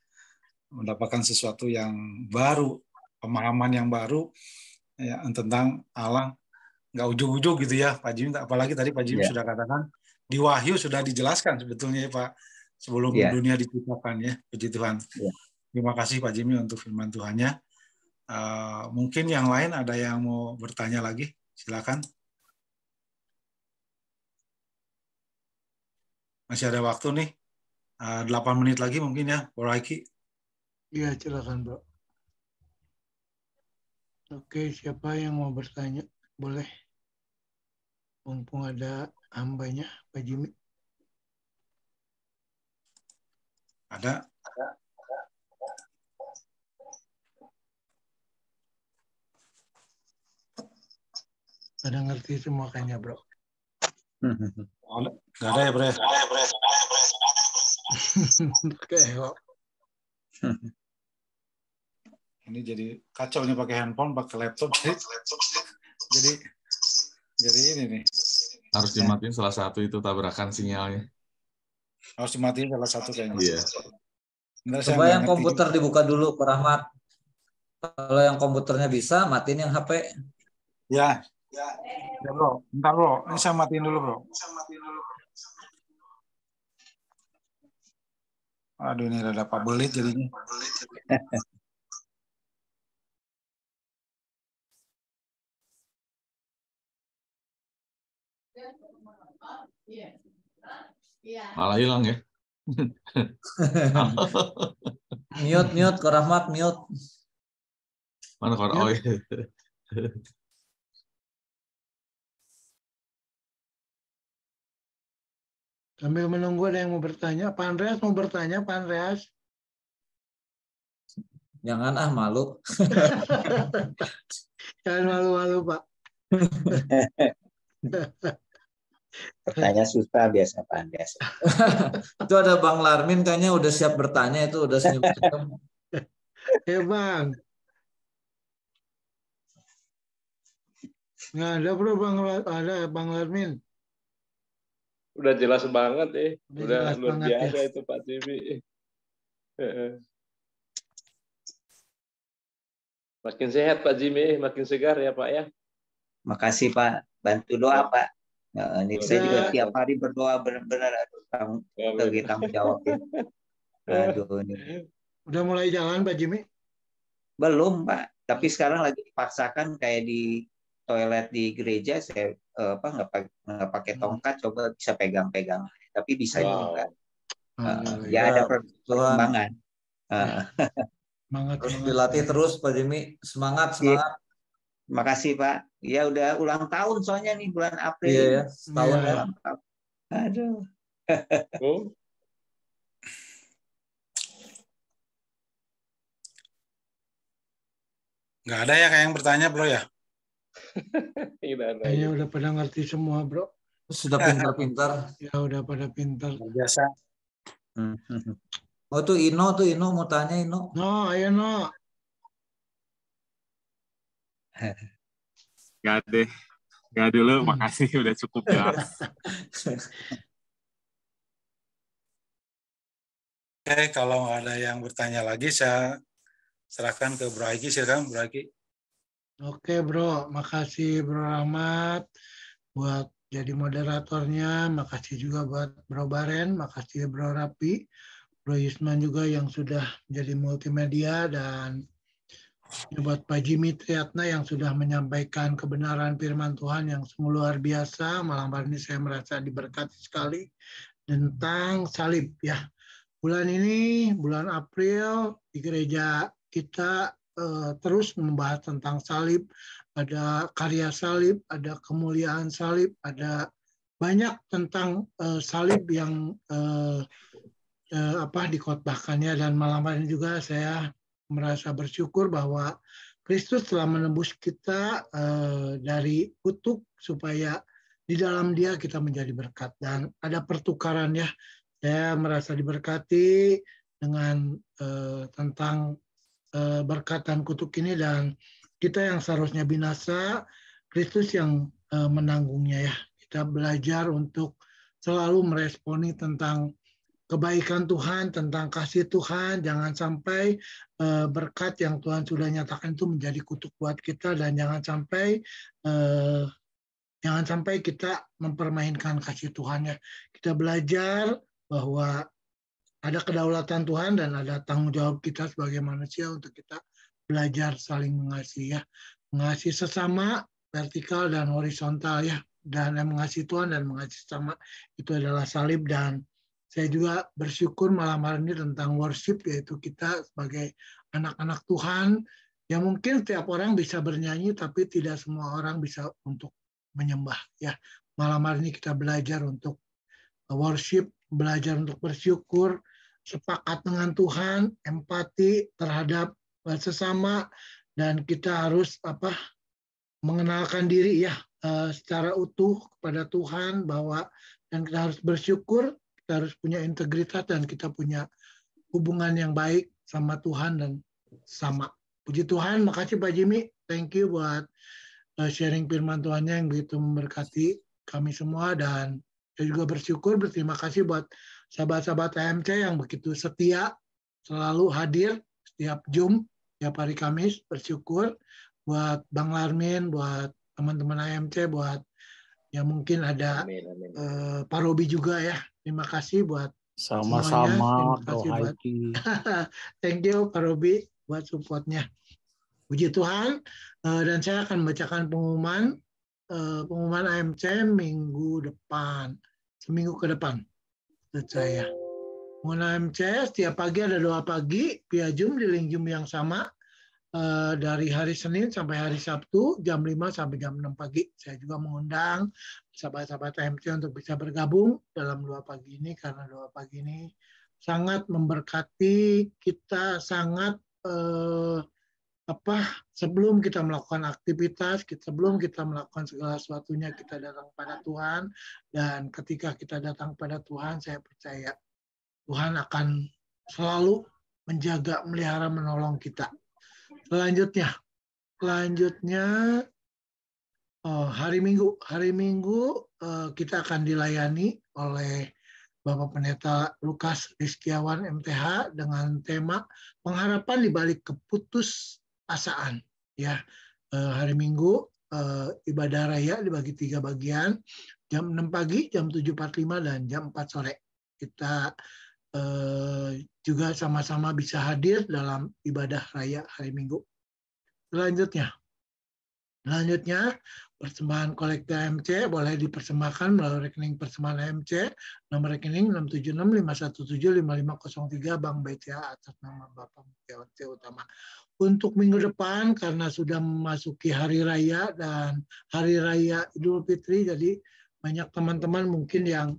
mendapatkan sesuatu yang baru, pemahaman yang baru ya tentang Allah. Nggak ujuk-ujuk gitu ya Pak Jimmy. Apalagi tadi Pak Jimmy sudah katakan di Wahyu sudah dijelaskan sebetulnya ya Pak, sebelum dunia diciptakan ya. Puji Tuhan. Terima kasih Pak Jimmy untuk firman Tuhannya. Mungkin yang lain ada yang mau bertanya lagi, silakan. Masih ada waktu nih, 8 menit lagi mungkin ya, Bro Aiki. Iya, silakan Bro. Oke, siapa yang mau bertanya? Boleh. Mumpung ada hambanya, Pak Jimmy. Ada. Ada ngerti semua kayaknya, Bro. Nggak ada ya, Bro? Oke, kok. Ini jadi kacau nih pakai handphone, pakai laptop. Jadi ini nih. Harus dimatiin salah satu itu tabrakan sinyalnya. Harus dimatiin salah satu kayaknya. Iya. Coba yang komputer dibuka dulu, Pak Rahmat. Kalau yang komputernya bisa, matiin yang HP. Ya. Ya Bro, bentar Bro. Ini saya matiin dulu Bro. Aduh ini rada Pak belit jadinya. Malah hilang ya. Mute, Ko Rahmat, mute. Mana Ko? Oh iya. Sambil menunggu ada yang mau bertanya. Pak Andreas mau bertanya, Pak Andreas? Jangan malu. Jangan malu-malu, Pak. Pertanyaan susah biasa Pak Andreas. Itu ada Bang Larmin kayaknya udah siap bertanya, itu udah senyum. Ya Bang. Nggak ada Bro, ada Bang Larmin. Udah jelas banget udah luar biasa ya. itu Pak Jimmy. Makin sehat Pak Jimmy, makin segar ya Pak ya. Makasih Pak, bantu doa Pak. Nah, ini saya juga tiap hari berdoa benar-benar tanggung jawab. Aduh ini. Udah mulai jalan Pak Jimmy? Belum Pak, tapi sekarang lagi dipaksakan kayak di toilet di gereja saya nggak pakai tongkat, coba bisa pegang-pegang, tapi bisa juga. Ya ada perkembangan. Semangat, terus dilatih terus Pak Jimmy, semangat. Makasih Pak. Ya udah ulang tahun soalnya nih bulan April. Iya ya, setahun ya. Aduh. Nggak ada ya kayak yang bertanya Bro ya? Kayaknya udah pada ngerti semua Bro. Sudah pintar-pintar. Ya udah pada pintar. Biasa. Oh tuh Ino mau tanya Ino. No, ayo No. Gak dulu, makasih udah cukup jelas. Oke, kalau nggak ada yang bertanya lagi, saya serahkan ke Bro Aiki. Silakan Bro Aiki. Oke Bro, makasih Bro Rahmat buat jadi moderatornya. Makasih juga buat Bro Baren, makasih Bro Rapi, Bro Yusman juga yang sudah menjadi multimedia, dan buat Pak Jimmy Triatna yang sudah menyampaikan kebenaran firman Tuhan yang sungguh luar biasa. Malam hari ini saya merasa diberkati sekali tentang salib ya. Bulan ini, bulan April, di gereja kita terus membahas tentang salib, ada karya salib, ada kemuliaan salib, ada banyak tentang salib yang dikhotbahkannya. Dan malam hari ini juga saya merasa bersyukur bahwa Kristus telah menebus kita dari kutuk supaya di dalam Dia kita menjadi berkat, dan ada pertukaran ya. Saya merasa diberkati dengan tentang berkat dan kutuk ini, dan kita yang seharusnya binasa, Kristus yang menanggungnya ya. Kita belajar untuk selalu meresponi tentang kebaikan Tuhan, tentang kasih Tuhan. Jangan sampai berkat yang Tuhan sudah nyatakan itu menjadi kutuk buat kita, dan jangan sampai kita mempermainkan kasih Tuhan ya. Kita belajar bahwa ada kedaulatan Tuhan dan ada tanggung jawab kita sebagai manusia untuk kita belajar saling mengasihi ya. Mengasihi sesama vertikal dan horizontal ya. Dan mengasihi Tuhan dan mengasihi sesama itu adalah salib. Dan saya juga bersyukur malam hari ini tentang worship, yaitu kita sebagai anak-anak Tuhan yang mungkin setiap orang bisa bernyanyi tapi tidak semua orang bisa untuk menyembah ya. Malam hari ini kita belajar untuk worship, belajar untuk bersyukur, sepakat dengan Tuhan, empati terhadap sesama, dan kita harus mengenalkan diri ya secara utuh kepada Tuhan, bahwa dan kita harus bersyukur, kita harus punya integritas, dan kita punya hubungan yang baik sama Tuhan dan sama. Puji Tuhan, makasih Pak Jimmy, thank you buat sharing firman Tuhannya yang begitu memberkati kami semua. Dan saya juga berterima kasih buat sahabat-sahabat AMC yang begitu setia, selalu hadir setiap Zoom, setiap hari Kamis. Bersyukur buat Bang Larmin, buat teman-teman AMC, buat yang mungkin ada Pak Robi juga ya. Terima kasih buat sama-sama. Terima kasih buat thank you Pak Robi buat supportnya. Puji Tuhan, dan saya akan membacakan pengumuman AMC minggu depan, seminggu ke depan. Saya pengumuman AMC setiap pagi ada doa pagi via Zoom di link Zoom yang sama, dari hari Senin sampai hari Sabtu jam 5 sampai jam 6 pagi. Saya juga mengundang sahabat-sahabat AMC untuk bisa bergabung dalam doa pagi ini, karena doa pagi ini sangat memberkati kita, sangat sebelum kita melakukan aktivitas, sebelum kita melakukan segala sesuatunya, kita datang pada Tuhan. Dan ketika kita datang pada Tuhan, saya percaya Tuhan akan selalu menjaga, melihara, menolong kita. Selanjutnya hari Minggu kita akan dilayani oleh Bapak Pendeta Lukas Rizkiawan MTH dengan tema pengharapan di balik keputusasaan ya. Hari Minggu ibadah raya dibagi 3 bagian, jam 6 pagi, jam 7.45 dan jam 4 sore. Kita juga sama-sama bisa hadir dalam ibadah raya hari Minggu. Selanjutnya persembahan kolektif AMC boleh dipersembahkan melalui rekening persembahan AMC, nomor rekening 67651755503 Bank BCA atas nama Bapak Mutia Utama. Untuk minggu depan, karena sudah memasuki hari raya dan hari raya Idul Fitri, jadi banyak teman-teman mungkin yang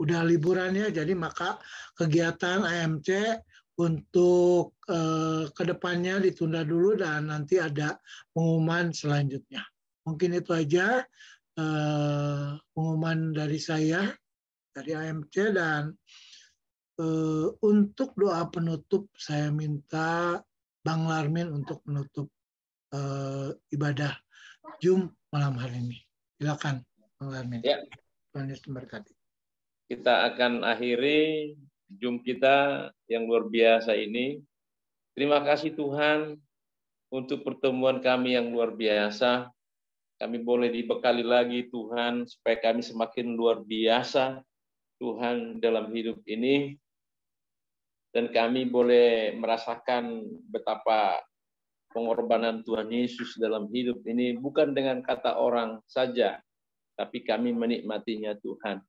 udah liburannya, jadi maka kegiatan AMC untuk kedepannya ditunda dulu, dan nanti ada pengumuman selanjutnya. Mungkin itu aja pengumuman dari saya, dari AMC. Dan untuk doa penutup, saya minta Bang Larmin untuk menutup ibadah Zoom malam hari ini. Silakan Bang Larmin. Ya. Tuhan Yesus memberkati. Kita akan akhiri Zoom kita yang luar biasa ini. Terima kasih Tuhan untuk pertemuan kami yang luar biasa. Kami boleh dibekali lagi Tuhan, supaya kami semakin luar biasa Tuhan dalam hidup ini. Dan kami boleh merasakan betapa pengorbanan Tuhan Yesus dalam hidup ini, bukan dengan kata orang saja, tapi kami menikmatinya Tuhan.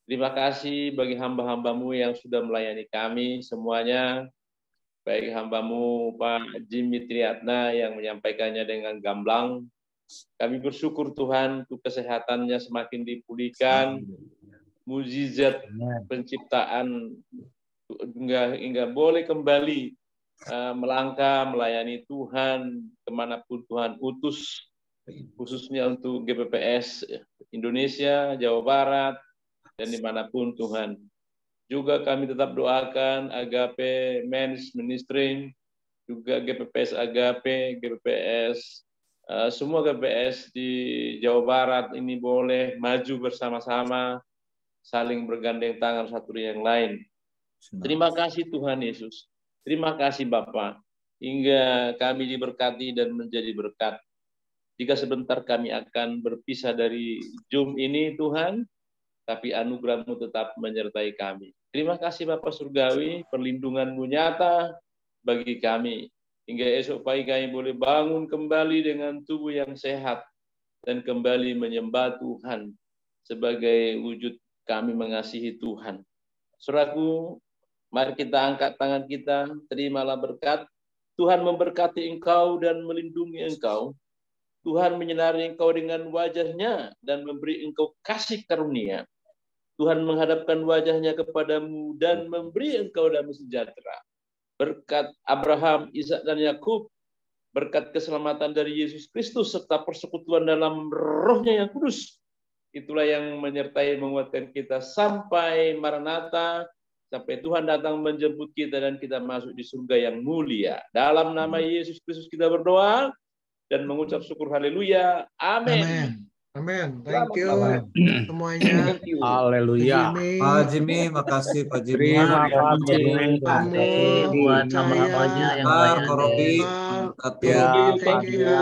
Terima kasih bagi hamba-hambamu yang sudah melayani kami semuanya. baik hamba-Mu Pak Jimmy Triatna yang menyampaikannya dengan gamblang. Kami bersyukur Tuhan untuk kesehatannya semakin dipulihkan, mukjizat penciptaan hingga boleh kembali melangkah melayani Tuhan kemanapun Tuhan utus, khususnya untuk GPPS Indonesia, Jawa Barat, dan dimanapun Tuhan. Juga kami tetap doakan Agape Men's Ministry, juga GPPS Agape, GPPS, semua GPPS di Jawa Barat ini boleh maju bersama-sama, saling bergandeng tangan satu yang lain. Terima kasih Tuhan Yesus. Terima kasih Bapa, hingga kami diberkati dan menjadi berkat. Jika sebentar kami akan berpisah dari Zoom ini Tuhan, tapi anugerah-Mu tetap menyertai kami. Terima kasih Bapa Surgawi, perlindungan-Mu nyata bagi kami. Hingga esok pagi kami boleh bangun kembali dengan tubuh yang sehat dan kembali menyembah Tuhan sebagai wujud kami mengasihi Tuhan. Saudaraku, mari kita angkat tangan kita, terimalah berkat. Tuhan memberkati engkau dan melindungi engkau. Tuhan menyinari engkau dengan wajah-Nya dan memberi engkau kasih karunia. Tuhan menghadapkan wajah-Nya kepadamu dan memberi engkau damai sejahtera. Berkat Abraham, Ishak, dan Yakub, berkat keselamatan dari Yesus Kristus, serta persekutuan dalam Roh-Nya yang kudus, itulah yang menyertai menguatkan kita sampai Maranatha, sampai Tuhan datang menjemput kita dan kita masuk di surga yang mulia. Dalam nama Yesus Kristus kita berdoa dan mengucap syukur haleluya. Amin. Amin. Thank you semuanya. Haleluya. Pak Jimmy, makasih Pak Jimmy. Terima kasih Kamu buat hamba-hambanya yang Pak Robi. ya, thank you.